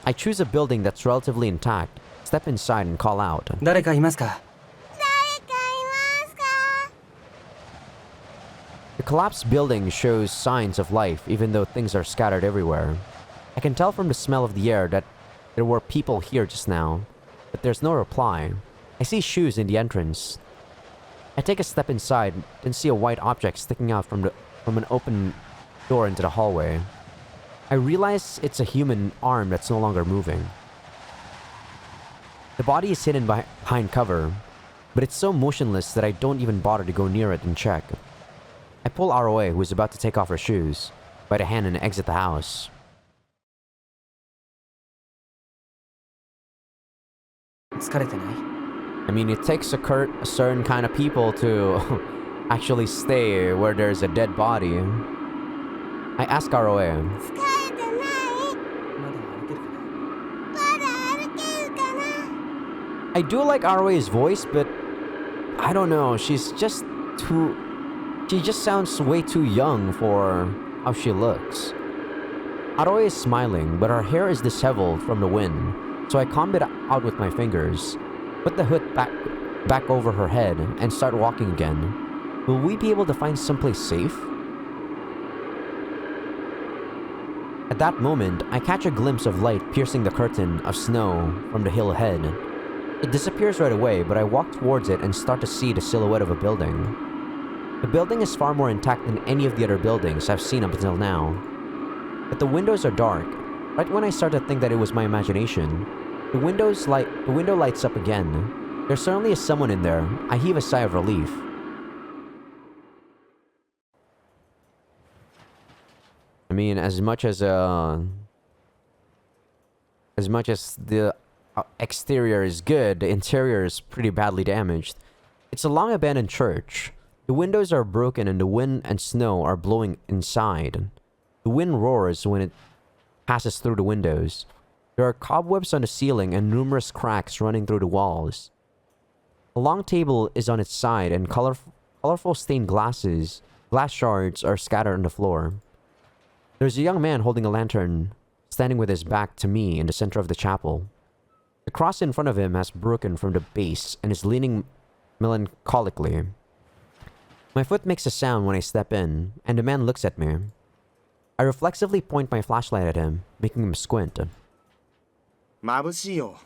I choose a building that's relatively intact, step inside and call out. 誰かいますか? The collapsed building shows signs of life even though things are scattered everywhere. I can tell from the smell of the air that there were people here just now, but there's no reply. I see shoes in the entrance. I take a step inside and see a white object sticking out from an open door into the hallway. I realize it's a human arm that's no longer moving. The body is hidden behind cover, but it's so motionless that I don't even bother to go near it and check. I pull Aroe, who is about to take off her shoes, by the hand and exit the house. 疲れてない? I mean, it takes a certain kind of people to actually stay where there's a dead body. I ask Aroe. I do like Aroe's voice, but I don't know, she just sounds way too young for how she looks. Aroe is smiling, but her hair is disheveled from the wind, so I comb it out with my fingers, put the hood back over her head, and start walking again. Will we be able to find someplace safe? At that moment, I catch a glimpse of light piercing the curtain of snow from the hill ahead. It disappears right away, but I walk towards it and start to see the silhouette of a building. The building is far more intact than any of the other buildings I've seen up until now. But the windows are dark. Right when I start to think that it was my imagination, the window lights up again. There certainly is someone in there. I heave a sigh of relief. I mean, as much as the exterior is good, the interior is pretty badly damaged. It's a long abandoned church. The windows are broken and the wind and snow are blowing inside. The wind roars when it passes through the windows. There are cobwebs on the ceiling and numerous cracks running through the walls. A long table is on its side and colorful stained glass shards are scattered on the floor. There's a young man holding a lantern, standing with his back to me in the center of the chapel. The cross in front of him has broken from the base and is leaning melancholically. My foot makes a sound when I step in, and the man looks at me. I reflexively point my flashlight at him, making him squint. 眩しいよ。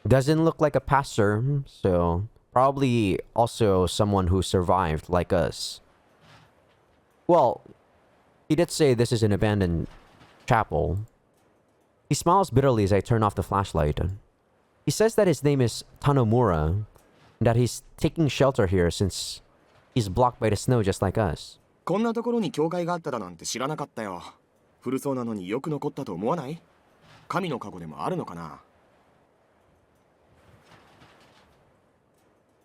Doesn't look like a pastor, so probably also someone who survived like us. Well, he did say this is an abandoned chapel. He smiles bitterly as I turn off the flashlight. He says that his name is Tanomura, and that he's taking shelter here since he's blocked by the snow just like us. こんなところに教会があっただなんて知らなかったよ。古そうなのによく残ったと思わない？神の加護でもあるのかな？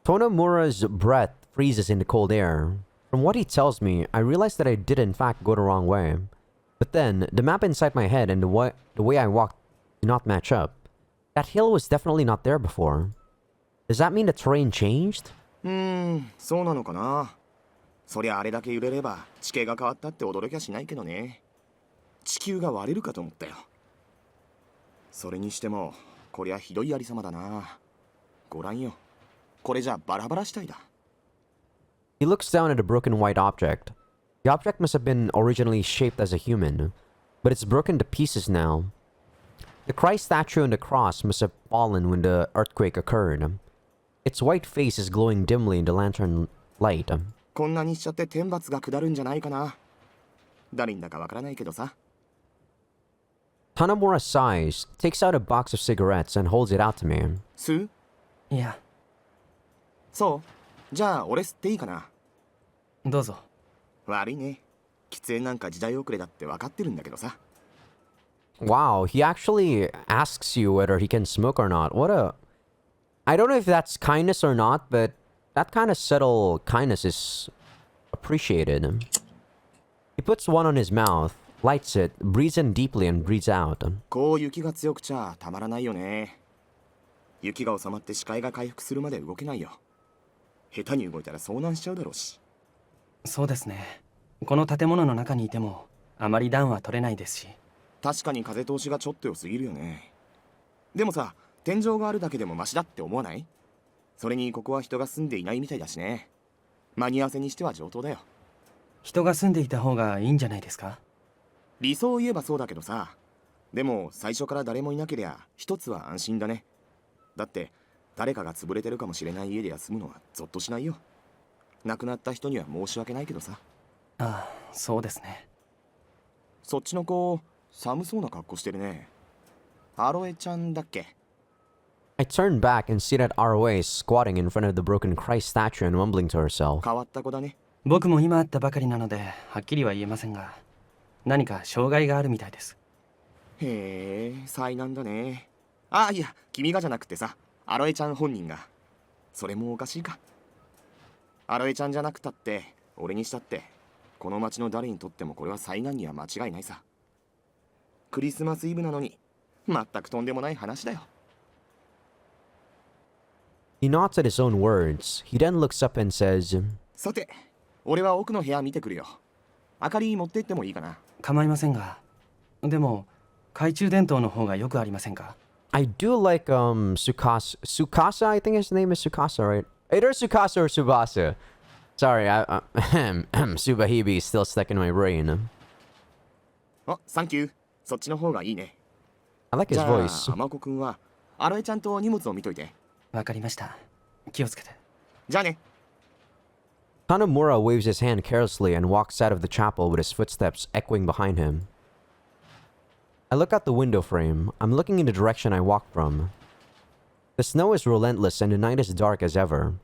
Tonomura's breath freezes in the cold air. From what he tells me, I realize that I did in fact go the wrong way. But then, the map inside my head and the way I walked do not match up. That hill was definitely not there before. Does that mean the terrain changed? そうなのかな。そりゃあれだけ揺れれば地形が変わったって驚きはしないけどね。地球が割れるかと思ったよ。それにしてもこりゃひどいありさまだな。ご覧よ。これじゃバラバラしたいだ。He looks down at a broken white object. The object must have been originally shaped as a human, but it's broken to pieces now. The Christ statue and the cross must have fallen when the earthquake occurred. Its white face is glowing dimly in the lantern light. こんなにしちゃって天罰が下るんじゃないかな。誰にだかわからないけどさ。Tanamura sighs, takes out a box of cigarettes, and holds it out to me. 吸う？いや、そう。じゃあ俺吸っていいかな。どうぞ。悪いね。喫煙なんか時代遅れだって分かってるんだけどさ。Wow, he actually asks you whether he can smoke or not. What a... I don't know if that's kindness or not, but that kind of subtle kindness is appreciated. He puts one on his mouth, lights it, breathes in deeply, and breathes out. こう雪が強くちゃたまらないよね。雪が収まって視界が回復するまで動けないよ。下手に動いたら遭難しちゃうだろうし。そうですね。この建物の中にいてもあまり暖は取れないですし。確かに風通しがちょっと良すぎるよね。でもさ、天井があるだけでもマシだって思わない？それにここは人が住んでいないみたいだしね。間に合わせにしては上等だよ。人が住んでいた方がいいんじゃないですか？理想を言えばそうだけどさ。でも最初から誰もいなけりゃ一つは安心だね。だって誰かが潰れてるかもしれない家で休むのはゾッとしないよ。亡くなった人には申し訳ないけどさ。ああ、そうですね。そっちの子寒そうな格好してるね。アロエちゃんだっけ？ I turn back and see that Aroe is squatting in front of the broken Christ statue and mumbling to herself. 変わった子だね。僕も今会ったばかりなのではっきりは言えませんが、何か障害があるみたいです。へえ、災難だね。あ、いや、君がじゃなくてさ、アロエちゃん本人が。それもおかしいか。アロエちゃんじゃなくたって、俺にしたって、この町の誰にとってもこれは災難には間違いないさ。クリスマスイブなのに、全くとんでもない話だよ。He nods at his own words. He then looks up and says, さて、俺は奥の部屋見てくるよ。明かり持って行ってもいいかな。構いませんが、でも懐中電灯の方がよくありませんか？ I do like, Sukasa, I think his name is Sukasa, right? Either Sukasa or Subasa. Sorry, Subahibi is still stuck in my brain. あ、サンキュー。そっちの方がいいね。I like じ his ゃあ、 voice. アマコくんは、アロエちゃんと荷物を見といて。わかりました。気をつけて。じゃあね。Tanamura waves his hand carelessly and walks out of the chapel with his footsteps echoing behind him. I look out the window frame. I'm looking in the direction I walked from. The snow is relentless and the night is dark as ever,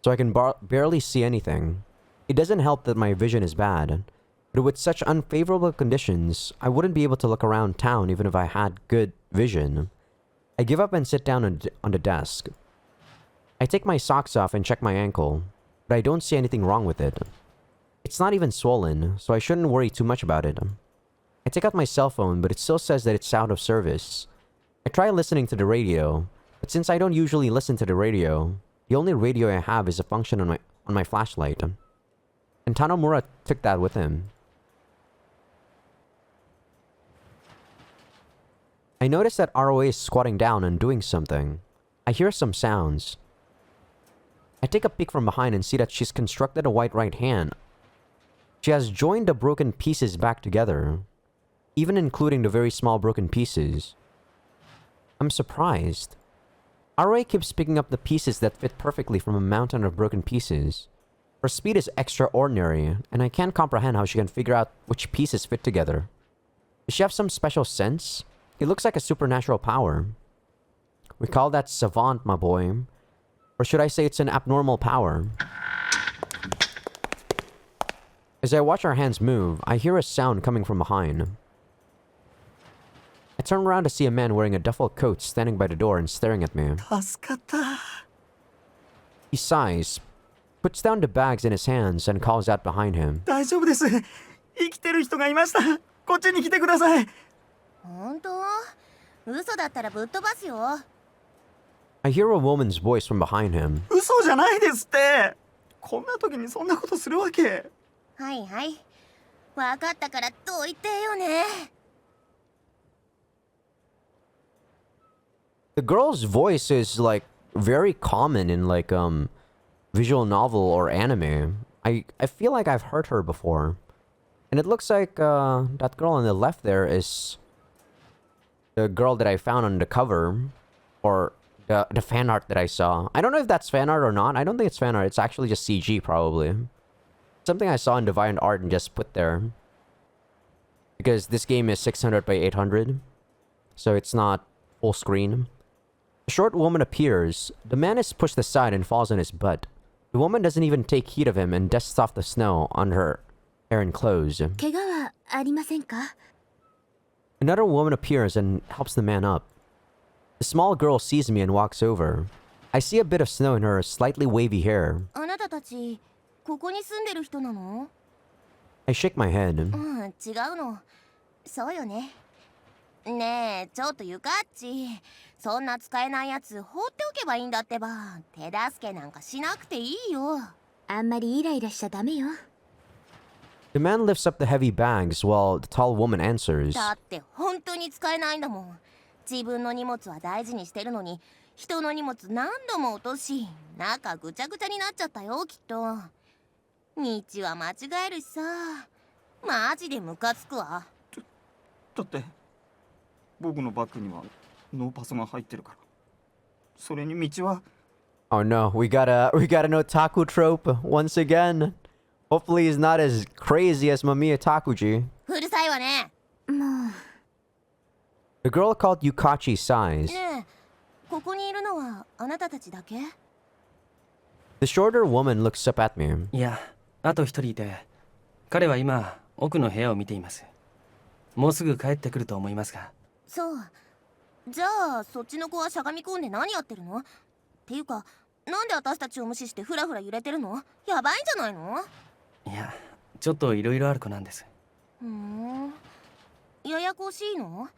so I can barely see anything. It doesn't help that my vision is bad, but with such unfavorable conditions, I wouldn't be able to look around town even if I had good vision. I give up and sit down on the desk. I take my socks off and check my ankle, but I don't see anything wrong with it. It's not even swollen, so I shouldn't worry too much about it. I take out my cell phone, but it still says that it's out of service. I try listening to the radio, but since I don't usually listen to the radio, the only radio I have is a function on my flashlight. And Tanamura took that with him. I notice that ROA is squatting down and doing something. I hear some sounds. I take a peek from behind and see that she's constructed a white right hand. She has joined the broken pieces back together, even including the very small broken pieces. I'm surprised. ROA keeps picking up the pieces that fit perfectly from a mountain of broken pieces. Her speed is extraordinary, and I can't comprehend how she can figure out which pieces fit together. Does she have some special sense? It looks like a supernatural power. We call that savant, my boy. Or should I say it's an abnormal power? As I watch our hands move, I hear a sound coming from behind. I turn around to see a man wearing a duffel coat standing by the door and staring at me. He sighs, puts down the bags in his hands and calls out behind him. 大丈夫です。生きてる人がいました。こっちに来てください。本当？嘘だったらぶっ飛ばすよ。 I hear a woman's voice from behind him. 嘘じゃないですって。こんな時にそんなことするわけ。はいはい。分かったからどいてよね。 The girl's voice is like very common in like visual novel or anime. I feel like I've heard her before. And it looks like that girl on the left there is the girl that I found on the cover, or the fan art that I saw. I don't know if that's fan art or not. I don't think it's fan art. It's actually just CG probably. Something I saw in DeviantArt and just put there. Because this game is 600 by 800. So it's not full screen. A short woman appears. The man is pushed aside and falls on his butt. The woman doesn't even take heed of him and dusts off the snow on her hair and clothes. 怪我はありませんか？ Another woman appears and helps the man up. The small girl sees me and walks over. I see a bit of snow in her slightly wavy hair. あなたたちここに住んでる人なの？ I shake my head. うん、違うの。そうよね。ねえ、ちょっとゆかっち。そんな使えないやつ放っておけばいいんだってば。手助けなんかしなくていいよ。あんまりイライラしちゃダメよ。 The man lifts up the heavy bags while the tall woman answers. だって本当に使えないんだもん。自分の荷物は大事にしてるのに、人の荷物何度も落とし、中ぐちゃぐちゃになっちゃったよ、きっと。道は間違えるしさ。マジでムカつくわ。だって僕のバッグにはノーパスが入ってるから。それに道は。 Oh no, we got an otaku trope once again. Hopefully he's not as crazy as Mamiya Takuji. うるさいわね。もう。 The girl called Yukachi sighs. ねえ、ここにいるのはあなたたちだけ？ The shorter woman looks up at me. いや、あと一人いて、彼は今奥の部屋を見ています。もうすぐ帰ってくると思いますが。そう。じゃあそっちの子はしゃがみ込んで何やってるの？っていうか、なんで私たちを無視してフラフラ揺れてるの？やばいんじゃないの？いや、ちょっといろいろある子なんです。ややこしいの？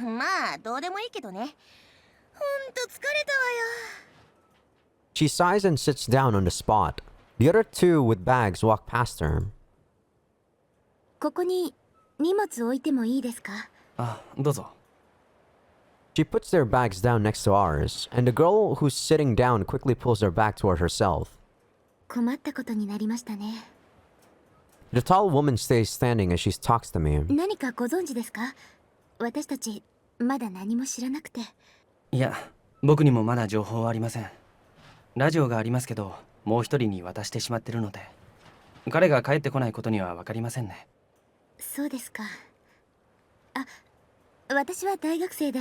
まあどうでもいいけどね。ほんと疲れたわよ。 She sighs and sits down on the spot. The other two with bags walk past her. ここに荷物置いてもいいですか？あ、どうぞ。She puts their bags down next to ours, and the girl who's sitting down quickly pulls her back toward herself. 困ったことになりましたね。 The tall woman stays standing as she talks to me. 何かご存知ですか？私たちまだ何も知らなくて。いや、僕にもまだ情報はありません。ラジオがありますけど、もう一人に渡してしまってるので、彼が帰ってこないことには分かりませんね。そうですか。あ、私は大学生で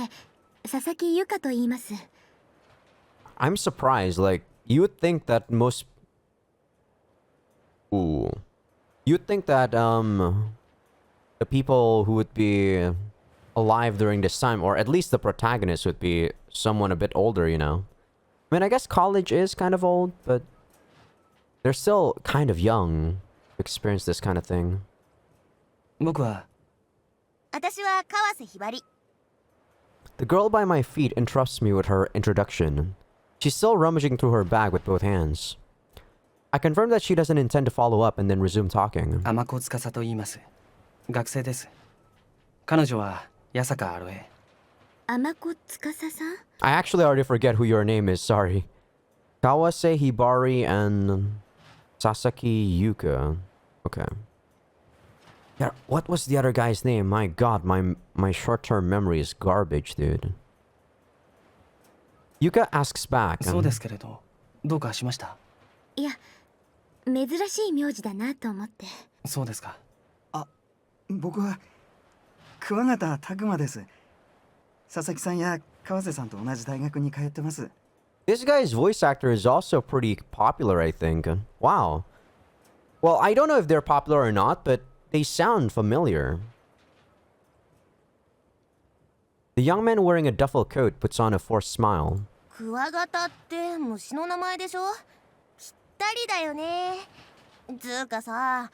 佐々木由香と言います。 I'm surprised, like, you would think that most... Ooh. You'd think that, the people who would be alive during this time, or at least the protagonist, would be someone a bit older, you know? I mean, I guess college is kind of old, but they're still kind of young to experience this kind of thing. 僕は、私は川瀬ひばり。 The girl by my feet interrupts me with her introduction. She's still rummaging through her bag with both hands. I confirm that she doesn't intend to follow up and then resume talking. 天子司と言います。学生です。彼女は八坂アロエ。天子司さん？ I actually already forget who your name is, sorry. Kawase Hibari and Sasaki Yuka. Okay. Yeah, what was the other guy's name? My god, my short-term memory is garbage, dude. Yuka asks back. そうですけれど、どうかしました？いや、珍しい名字だなと思って。そうですか。僕は桑形拓馬です。佐々木さんや川瀬さんと同じ大学に通ってます。 This guy's voice actor is also pretty popular, I think. Wow. Well, I don't know if they're popular or not, but they sound familiar. The young man wearing a duffel coat puts on a forced smile. クワガタって虫の名前でしょ？きっ人だよね。つうかさ、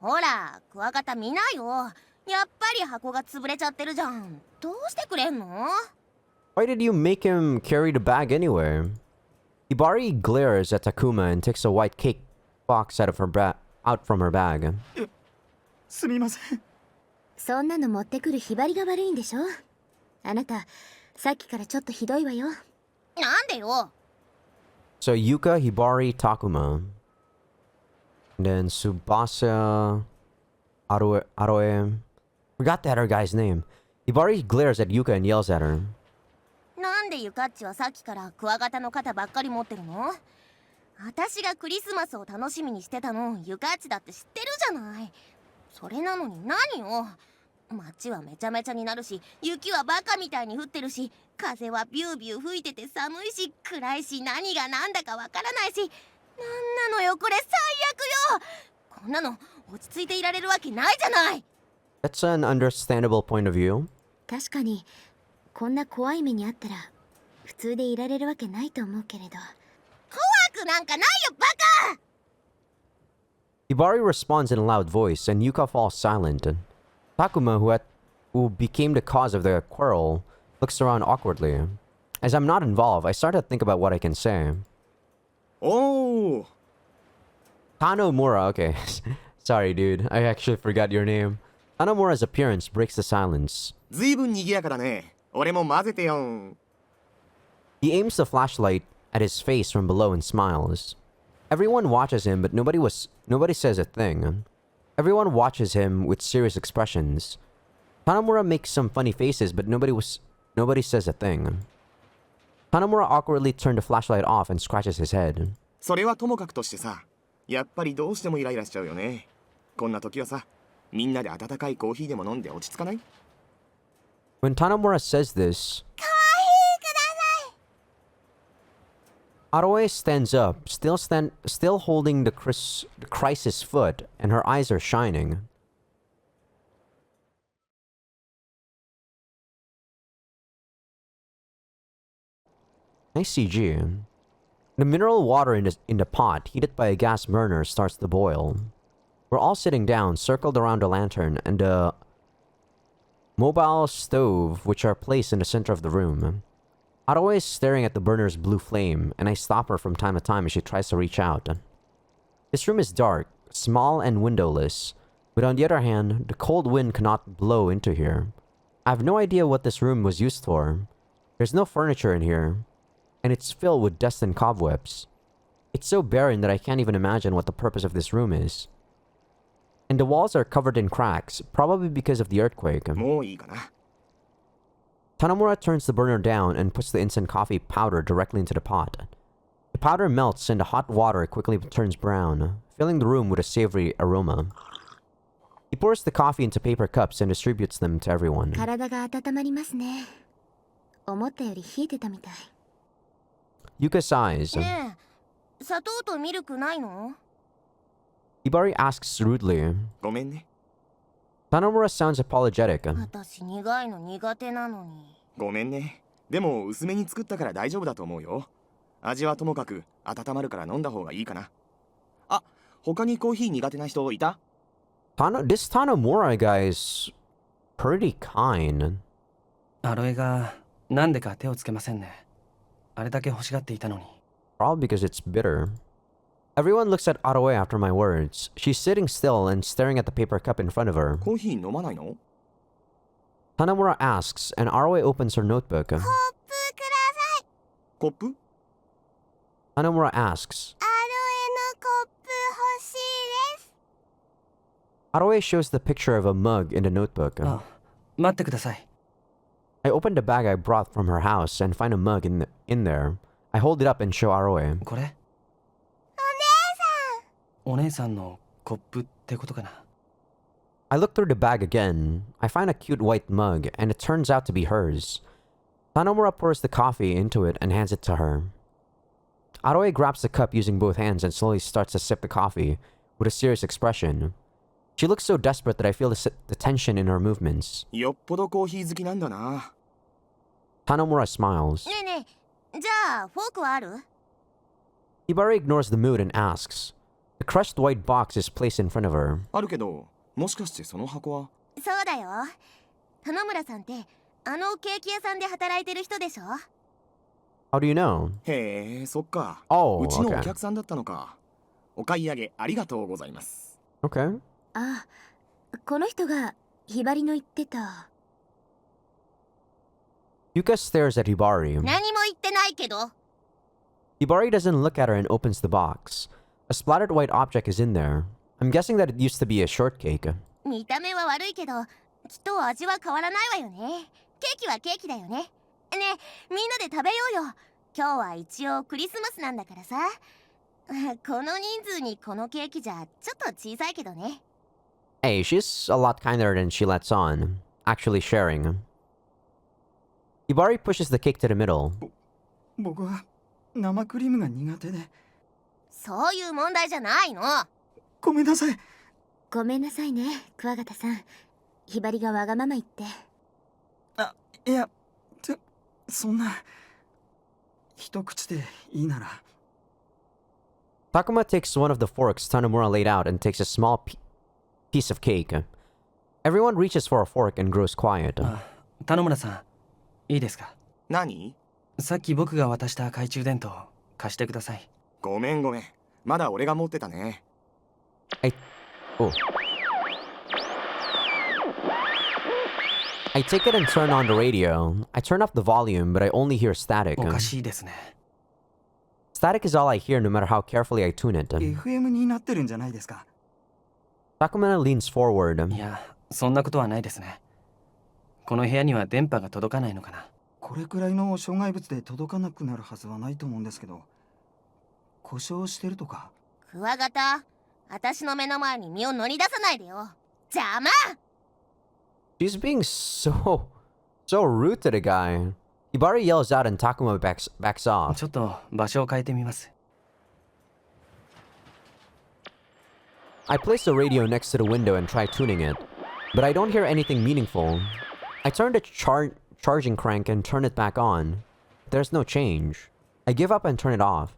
ほらクワガタ見なよ。やっぱり箱が潰れちゃってるじゃん。どうしてくれんの？ Why did you make him carry the bag anyway? Hibari glares at Takuma and takes a white cake box out from her bag. すみません。そんなの持ってくるひばりが悪いんでしょ。あなたさっきからちょっとひどいわよ。なんでよ。 So Yuka, Hibari, Takuma. And then Tsubasa, Aroe. Forgot the other guy's name. Hibari glares at Yuka and yells at her. なんでゆかっちはさっきからクワガタの肩ばっかり持ってるの？私がクリスマスを楽しみにしてたのゆかっちだって知ってるじゃない。それなのに何よ。街はめちゃめちゃになるし、雪はバカみたいに降ってるし、風はビュービュー吹いてて寒いし、暗いし、何が何だかわからないし、なんなのよこれ、最悪よ。こんなの落ち着いていられるわけないじゃない。 That's an understandable point of view. 確かにこんな怖い目にあったら普通でいられるわけないと思うけれど。怖くなんかないよバカ。 Hibari responds in a loud voice, and Yuka falls silent. Takuma, who became the cause of the quarrel, looks around awkwardly. As I'm not involved, I start to think about what I can say. おー Tanomura, okay. Sorry, dude. I actually forgot your name. Tanomura's appearance breaks the silence. ずいぶん賑やかだね。俺も混ぜてよん。 He aims the flashlight at his face from below and smiles. Everyone watches him, but nobody says a thing. Everyone watches him with serious expressions. Tanomura makes some funny faces, but nobody says a thing. Tanomura awkwardly turned the flashlight off and scratches his head. それはともかくとしてさ、やっぱりどうしてもイライラしちゃうよね。こんな時はさ、みんなで温かいコーヒーでも飲んで落ち着かない？ When Tanomura says this, Aroe stands up, still holding the crisis foot, and her eyes are shining. Nice CG. The mineral water in the pot, heated by a gas burner, starts to boil. We're all sitting down, circled around a lantern and a mobile stove, which are placed in the center of the room. Aroe is staring at the burner's blue flame, and I stop her from time to time as she tries to reach out. This room is dark, small and windowless, but on the other hand, the cold wind cannot blow into here. I have no idea what this room was used for. There's no furniture in here, and it's filled with dust and cobwebs. It's so barren that I can't even imagine what the purpose of this room is. And the walls are covered in cracks, probably because of the earthquake. もういいかな。 Tanomura turns the burner down and puts the instant coffee powder directly into the pot. The powder melts and the hot water quickly turns brown, filling the room with a savory aroma. He pours the coffee into paper cups and distributes them to everyone. 体が温まりますね。思ったより冷えてたみたい。 Yuka sighs. ねえ、砂糖とミルクないの？ Hibari asks rudely. ごめんね。 Tanomura sounds apologetic. 私苦いの苦手なのに。ごめんね。でも薄めに作ったから大丈夫だと思うよ。味はともかく温まるから飲んだ方がいいかな。あ、他にコーヒー苦手な人いた？ This Tanomura guy is pretty kind. アロエがなんでか手をつけませんね。あれだけ欲しがっていたのに。 Probably because it's bitter. Everyone looks at Aroe after my words. She's sitting still and staring at the paper cup in front of her. コーヒー飲まないの？ Tanomura asks, and Aroe opens her notebook. コップください。コップ？ Tanomura asks. アロエのコップ欲しいです。 Aroe shows the picture of a mug in the notebook. あ、待ってください。 I open the bag I brought from her house and find a mug in there. I hold it up and show Aroe. これ？お姉さんのコップってことかな。 I look through the bag again. I find a cute white mug, and it turns out to be hers. Tanomura pours the coffee into it and hands it to her. Aroe grabs the cup using both hands and slowly starts to sip the coffee, with a serious expression. She looks so desperate that I feel the tension in her movements. よっぽどコーヒー好きなんだな。 Tanomura smiles. ねえねえ、じゃあフォークはある？ Hibari ignores the mood and asks. The crushed white box is placed in front of her. あるけど、もしかしてその箱は。そうだよ。田野村さんってあのケーキ屋さんで働いてる人でしょ？ How do you know? へえ、そっか。 Oh, うちのお okay. 客さんだったのか。お買い上げありがとうございます。Okay. あ、この人がひばりの言ってた。 Yuka stares at Hibari. 何も言ってないけど。 Hibari doesn't look at her and opens the box. A splattered white object is in there. I'm guessing that it used to be a shortcake. 見た目は悪いけど、きっと味は変わらないわよね。ケーキはケーキだよね。ねえ、みんなで食べようよ。今日は一応クリスマスなんだからさ。この人数にこのケーキじゃちょっと小さいけどね。 Hey, she's a lot kinder than she lets on. Actually sharing. Hibari pushes the cake to the middle. 僕は生クリームが苦手で。そういう問題じゃないの。ごめんなさい。ごめんなさいね、桑形さん。ひばりがわがまま言って。あ、いや、そんな。一口でいいなら。 Takuma takes one of the forks Tanomura laid out and takes a small piece of cake. Everyone reaches for a fork and grows quiet. 田野村さん、いいですか？何？さっき僕が渡した懐中電灯貸してください。ごめんごめん。まだ俺が持ってたね。Oh. I take it and turn on the radio. I turn off the volume, but I only hear static. おかしいですね。Static is all I hear no matter how carefully I tune it. FM になってるんじゃないですか。 Takuma leans forward. いや、そんなことはないですね。この部屋には電波が届かないのかな。これくらいの障害物で届かなくなるはずはないと思うんですけど。故障してるとか。クワガタ、私の目の前に身を乗り出さないでよ。邪魔！ She's being so rude to the guy. Hibari yells out and Takuma backs off. ちょっと場所を変えてみます。 I place the radio next to the window and try tuning it, but I don't hear anything meaningful. I turn the charging crank and turn it back on. There's no change. I give up and turn it off.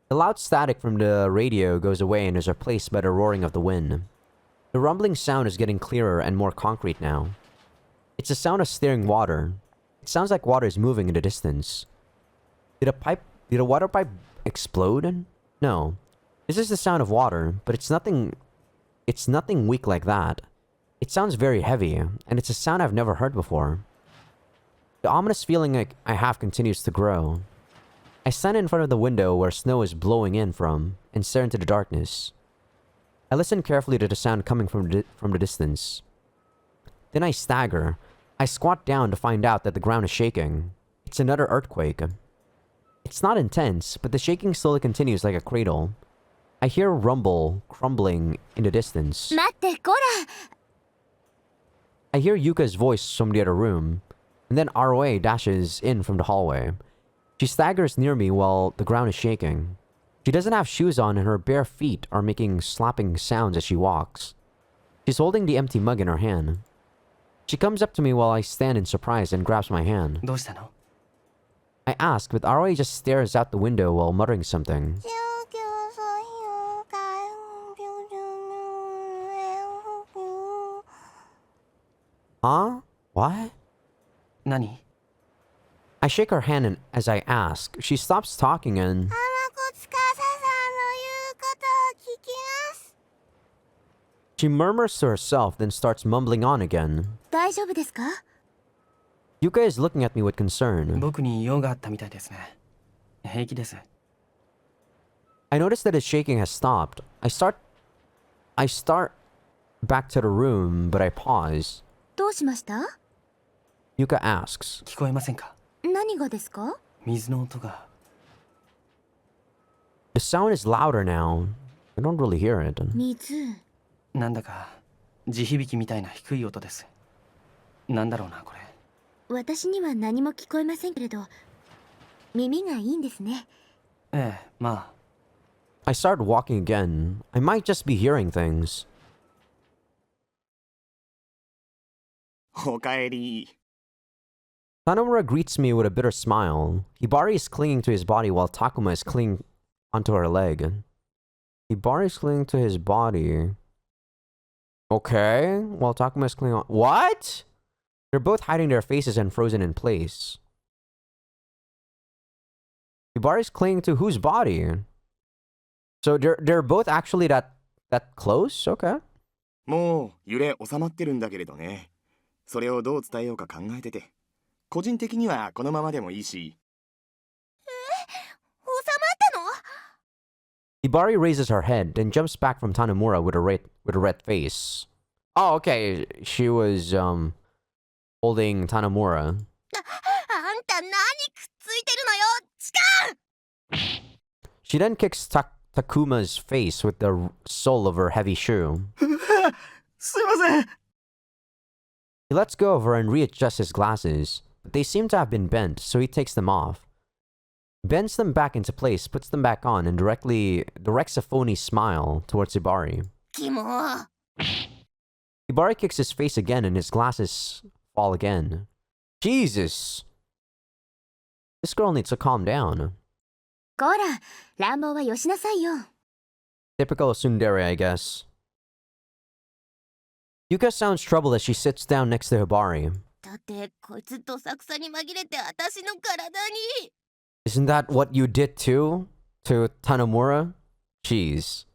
The loud static from the radio goes away and is replaced by the roaring of the wind. The rumbling sound is getting clearer and more concrete now. It's the sound of stirring water. It sounds like water is moving in the distance. Did a water pipe explode? No. This is the sound of water, but it's nothing weak like that. It sounds very heavy, and it's a sound I've never heard before. The ominous feeling I have continues to grow. I stand in front of the window where snow is blowing in from, and stare into the darkness. I listen carefully to the sound coming from the distance. Then I stagger. I squat down to find out that the ground is shaking. It's another earthquake. It's not intense, but the shaking slowly continues like a cradle. I hear a rumble, crumbling in the distance. 待って、こら！ I hear Yuka's voice from the other room, and then ROA dashes in from the hallway. She staggers near me while the ground is shaking. She doesn't have shoes on and her bare feet are making slapping sounds as she walks. She's holding the empty mug in her hand. She comes up to me while I stand in surprise and grabs my hand. どうしたの？ I ask, but ROA just stares out the window while muttering something. Huh? What? 何？ I shake her hand as I ask. She stops talking and... She murmurs to herself, then starts mumbling on again. 大丈夫ですか？ Yuka is looking at me with concern. 僕に用があったみたいですね。平気です。 I notice that his shaking has stopped. I start back to the room, but I pause. どうしました？ Yuka asks. 聞こえませんか？何がですか？水の音が。 The sound is louder now. I don't really hear it. 水。なんだか地響きみたいな低い音です。なんだろうなこれ。私には何も聞こえませんけれど、耳がいいんですね。ええ、まあ。I start walking again. I might just be hearing things. おかえり。 Tanomura greets me with a bitter smile. Hibari is clinging to his body while Takuma is clinging onto her leg. Hibari's clinging to his body. Okay, while Takuma is clinging on. What? They're both hiding their faces and frozen in place. Hibari's clinging to whose body? So they're both actually that close? Okay. もう揺れ収まってるんだけれどね。それをどう伝えようか考えてて。個人的にはこのままでもいいし。収まったの？ Hibari raises her head, then jumps back from Tanamura with a red face. Oh, okay. She was holding Tanamura. あんた何くっついてるのよ、痴漢！ She then kicks Takuma's face with the sole of her heavy shoe. すいません。 He lets go of her and readjusts his glasses, but they seem to have been bent, so he takes them off. Bends them back into place, puts them back on, and directs a phony smile towards Hibari. キモ。 Hibari kicks his face again and his glasses fall again. Jesus! This girl needs to calm down. こら、乱暴はよしなさいよ。 Typical tsundere, I guess. Yuka sounds troubled as she sits down next to Hibari. だってこいつどさくさに紛れて私の体に。 Isn't that what you did too? To Tanamura? Jeez.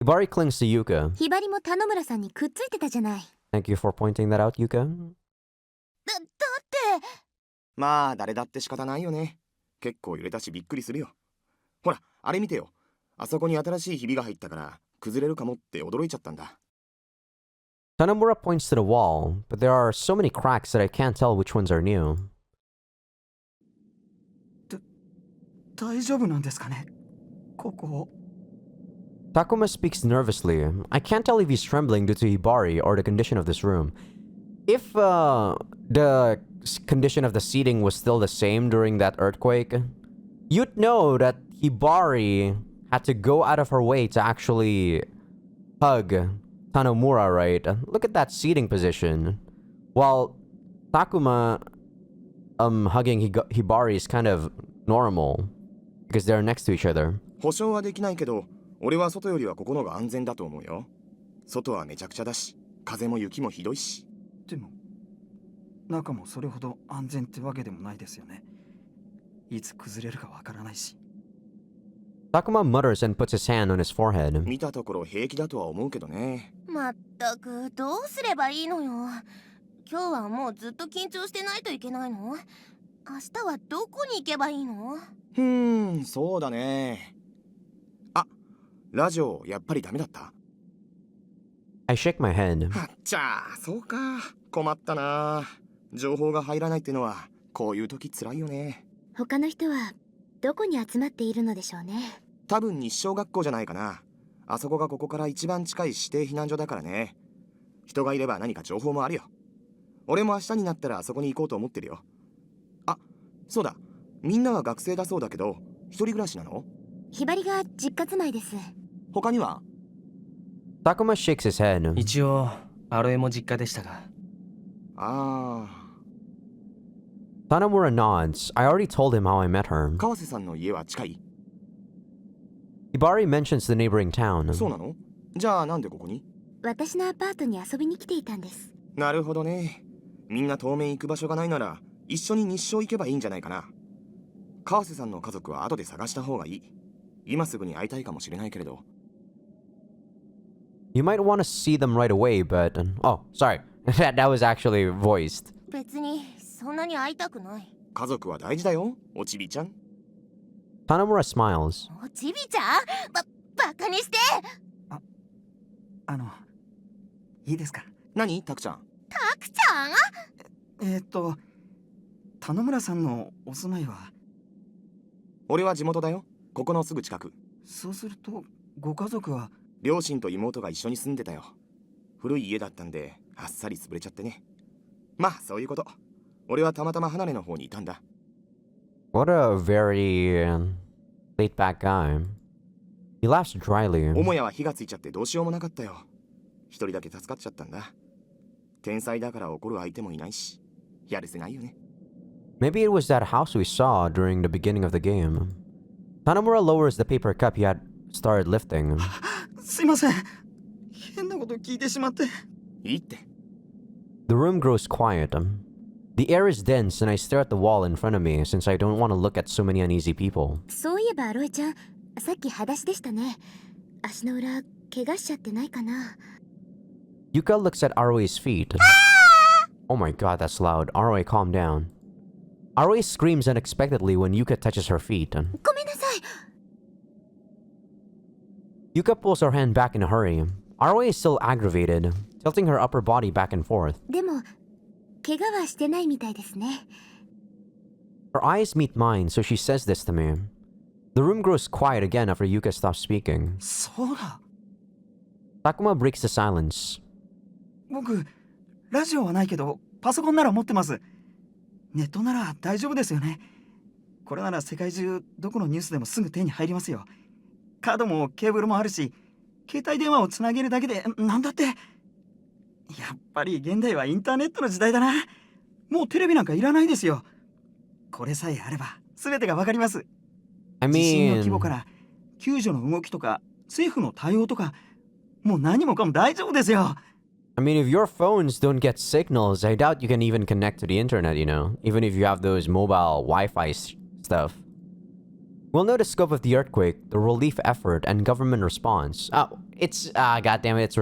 Hibari clings to Yuka. ひばりも田村さんにくっついてたじゃない。Thank you for pointing that out, Yuka. だってまあ誰だって仕方ないよね。結構揺れたしびっくりするよ。ほら、あれ見てよ。あそこに新しいひびが入ったから崩れるかもって驚いちゃったんだ。Tanamura points to the wall, but there are so many cracks that I can't tell which ones are new. 大丈夫なんですかねここ。 Takuma speaks nervously. I can't tell if he's trembling due to Hibari or the condition of this room. If the condition of the seating was still the same during that earthquake, you'd know that Hibari had to go out of her way to actually hug Tanamura, right? Look at that seating position. While Takuma hugging Hibari is kind of normal because they're next to each other. 保証はできないけど、俺は外よりはここのが安全だと思うよ。外はめちゃくちゃだし、風も雪もひどいし。でも中もそれほど安全ってわけでもないですよね。いつ崩れるかわからないし。 Takuma mutters and puts his hand on his forehead. 見たところ平気だとは思うけどね。まったくどうすればいいのよ。今日はもうずっと緊張してないといけないの？明日はどこに行けばいいの？そうだね。あ、ラジオやっぱりダメだった？ I shake my head. はっちゃあ、そうか。困ったな。情報が入らないってのはこういう時つらいよね。他の人はどこに集まっているのでしょうね。多分日照学校じゃないかな。あそこがここから一番近い指定避難所だからね。人がいれば何か情報もあるよ。俺も明日になったらあそこに行こうと思ってるよ。あ、そうだ。みんなは学生だそうだけど、一人暮らしなの？ひばりが実家住まいです。他には？ Takuma shakes his head. 一応アロエも実家でしたが。ああ。 Tanamura nods. I already told him how I met her. 川瀬さんの家は近い？ Hibari mentions the neighboring town. そうなの？じゃあなんでここに？私のアパートに遊びに来ていたんです。なるほどね。みんな当面行く場所がないなら一緒に日照行けばいいんじゃないかな。川瀬さんの家族は後で探した方がいい。今すぐに会いたいかもしれないけれど。 You might want to see them right away, but... oh, sorry. that was actually voiced. 別にそんなに会いたくない。家族は大事だよ、おちびちゃん。 Tanamura smiles. おちびちゃん？バカにして！いいですか？何タクちゃん？タクちゃん？田野村さんのお住まいは？俺は地元だよ。ここのすぐ近く。そうするとご家族は？両親と妹が一緒に住んでたよ。古い家だったんであっさり潰れちゃってね。まあそういうこと。俺はたまたま離れの方にいたんだ。 What a very laid-back guy. He laughs dryly. 母屋は火がついちゃってどうしようもなかったよ。一人だけ助かっちゃったんだ。天才だから怒る相手もいないし、やるせないよね。 Maybe it was that house we saw during the beginning of the game. Tanamura lowers the paper cup he had started lifting. すいません。変なこと聞いてしまって。いいって。 The room grows quiet. The air is dense and I stare at the wall in front of me since I don't want to look at so many uneasy people. そういえばアロエちゃん、さっき裸足でしたね。足の裏怪我しちゃってないかな。 Yuka looks at Aroe's feet. Oh my god, that's loud. Aroe, calm down. Aroe screams unexpectedly when Yuka touches her feet. ごめんなさい。 Yuka pulls her hand back in a hurry. Aroe is still aggravated, tilting her upper body back and forth. でも怪我はしてないみたいですね。 Her eyes meet mine, so she says this to me. The room grows quiet again after Yuka stops speaking. そうだ。 Takuma breaks the silence. 僕、ラジオはないけど、パソコンなら持ってます。ネットなら大丈夫ですよね。これなら世界中どこのニュースでもすぐ手に入りますよ。カードもケーブルもあるし、携帯電話をつなげるだけでなんだって。やっぱり現代はインターネットの時代だな。もうテレビなんかいらないですよ。これさえあれば全てがわかります。 I 地震の規 mean, 模から救助の動きとか政府の対応とか、もう何もかも大丈夫ですよ。 if your phones don't get signals, I doubt you can even connect to the internet, you know, even if you have those mobile Wi-Fi stuff. We'll know the scope of the earthquake, the relief effort, and government response. Oh, it's, goddammit,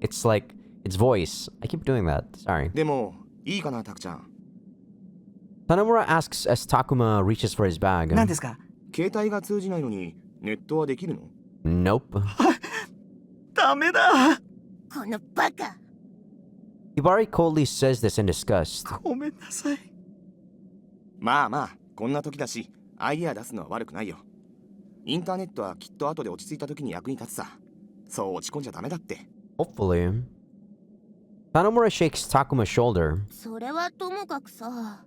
it's like, it's voice. I keep doing that, sorry. でもいいかなタクちゃん。 Tanamura asks as Takuma reaches for his bag. 何ですか？携帯が通じないのにネットはできるの？ Nope. ダメだ。このバカ。 Hibari coldly says this in disgust. ごめんなさい。まあまあこんな時だしアイデア出すのは悪くないよ。インターネットはきっと後で落ち着いた時に役に立つさ。そう落ち込んじゃダメだって。 Hopefully. Tanamura shakes Takuma's shoulder. それはともかくさ。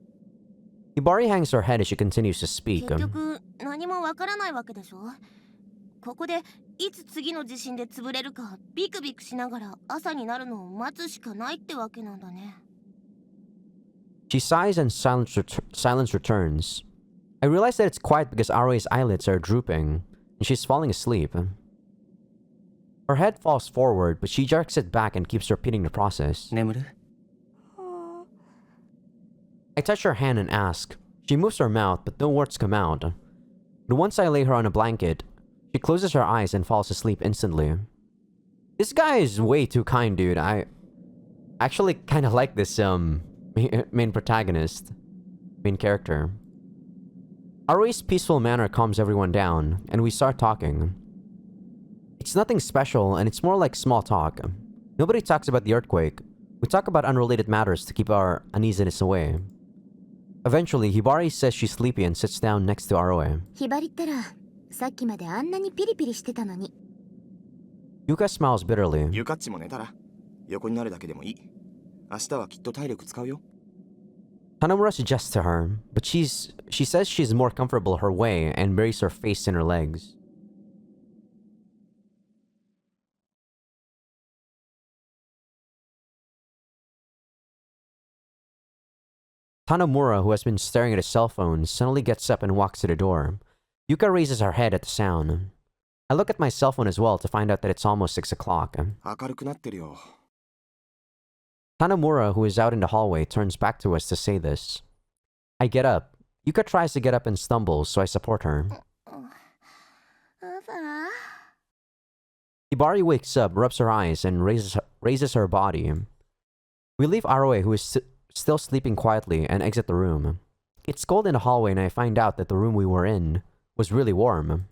Hibari hangs her head as she continues to speak. 結局何もわからないわけでしょ。ここでいつ次の地震で潰れるかビクビクしながら朝になるのを待つしかないってわけなんだね。 She sighs and silence returns. I realize that it's quiet because Aroe's eyelids are drooping, and she's falling asleep. Her head falls forward, but she jerks it back and keeps repeating the process. 眠る？ I touch her hand and ask. She moves her mouth, but no words come out. But once I lay her on a blanket, she closes her eyes and falls asleep instantly. This guy is way too kind, dude. I actually kind of like this main protagonist, main character. Arui's peaceful manner calms everyone down, and we start talking. It's nothing special, and it's more like small talk. Nobody talks about the earthquake. We talk about unrelated matters to keep our uneasiness away. Eventually, Hibari says she's sleepy and sits down next to Aroe. ひばりったらさっきまであんなにピリピリしてたのに。 Yuka smiles bitterly. ゆかっちも寝たら横になるだけでもいい。明日はきっと体力使うよ。 Tanamura suggests to her, but she says she's more comfortable her way and buries her face in her legs. Tanamura, who has been staring at his cell phone, suddenly gets up and walks to the door. Yuka raises her head at the sound. I look at my cell phone as well to find out that it's almost 6 o'clock. 明るくなってるよ。 Tanamura, who is out in the hallway, turns back to us to say this. I get up. Yuka tries to get up and stumbles, so I support her. 朝。 Hibari wakes up, rubs her eyes, and raises her body. We leave Aroe, who is still sleeping quietly, and exit the room. It's cold in the hallway, and I find out that the room we were in was really warm.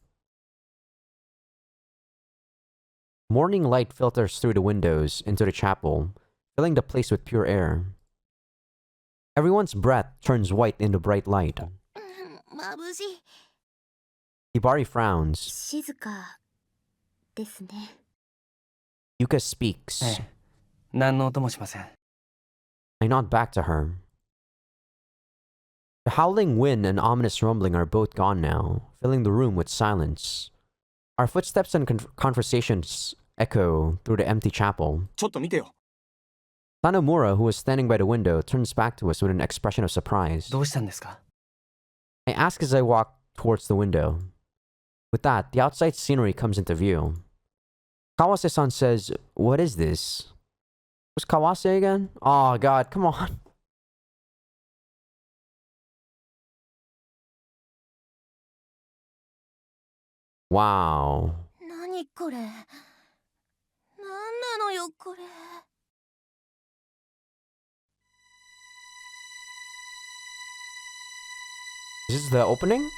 Morning light filters through the windows into the chapel, filling the place with pure air. Everyone's breath turns white in the bright light. 眩しい。 Hibari frowns. 静かですね。 Yuka speaks. ええ。何の音もしません。 I nod back to her. The howling wind and ominous rumbling are both gone now, filling the room with silence. Our footsteps and conversations echo through the empty chapel. ちょっと見てよ。 Tanamura, who is standing by the window, turns back to us with an expression of surprise. どうしたんですか？ I ask as I walk towards the window. With that, the outside scenery comes into view. Kawase-san says, "What is this?" Who's Kawase again? Oh god, come on. Wow. 何これ。何なのよこれ。 Is this the opening?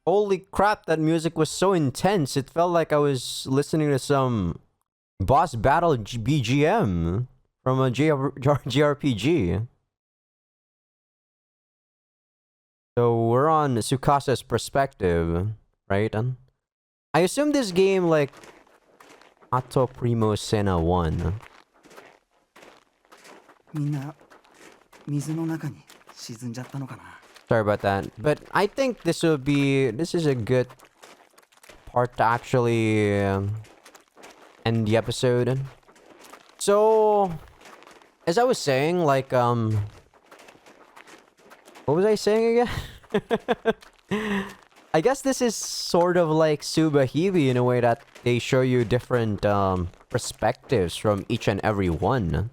Holy crap, that music was so intense. It felt like I was listening to some boss battle BGM from a JRPG. So we're on Tsukasa's perspective, right? I assume this game like Ato Primo Sena 1. みんな水の中に沈んじゃったのかな。 Sorry about that. But I think this is a good part to actually end the episode. So, as I was saying, like, what was I saying again? I guess this is sort of like Subahibi in a way that they show you different, perspectives from each and every one.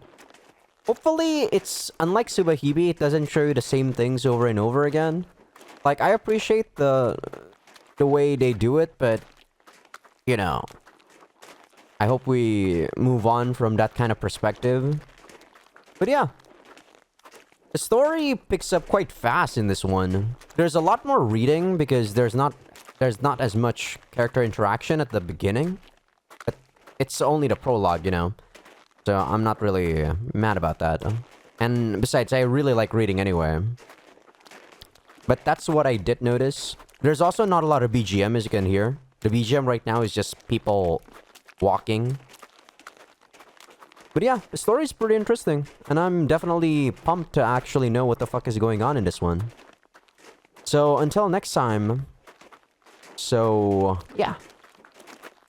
Hopefully, it's, unlike Subahibi, it doesn't show you the same things over and over again. Like, I appreciate the way they do it, but, you know, I hope we move on from that kind of perspective. But yeah, the story picks up quite fast in this one. There's a lot more reading because there's not as much character interaction at the beginning. But it's only the prologue, you know. So I'm not really mad about that. And besides, I really like reading anyway. But that's what I did notice. There's also not a lot of BGM, as you can hear. The BGM right now is just people walking. But yeah, the story is pretty interesting. And I'm definitely pumped to actually know what the fuck is going on in this one. So until next time. So yeah.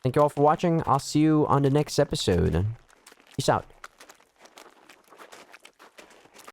Thank you all for watching. I'll see you on the next episode. Peace out.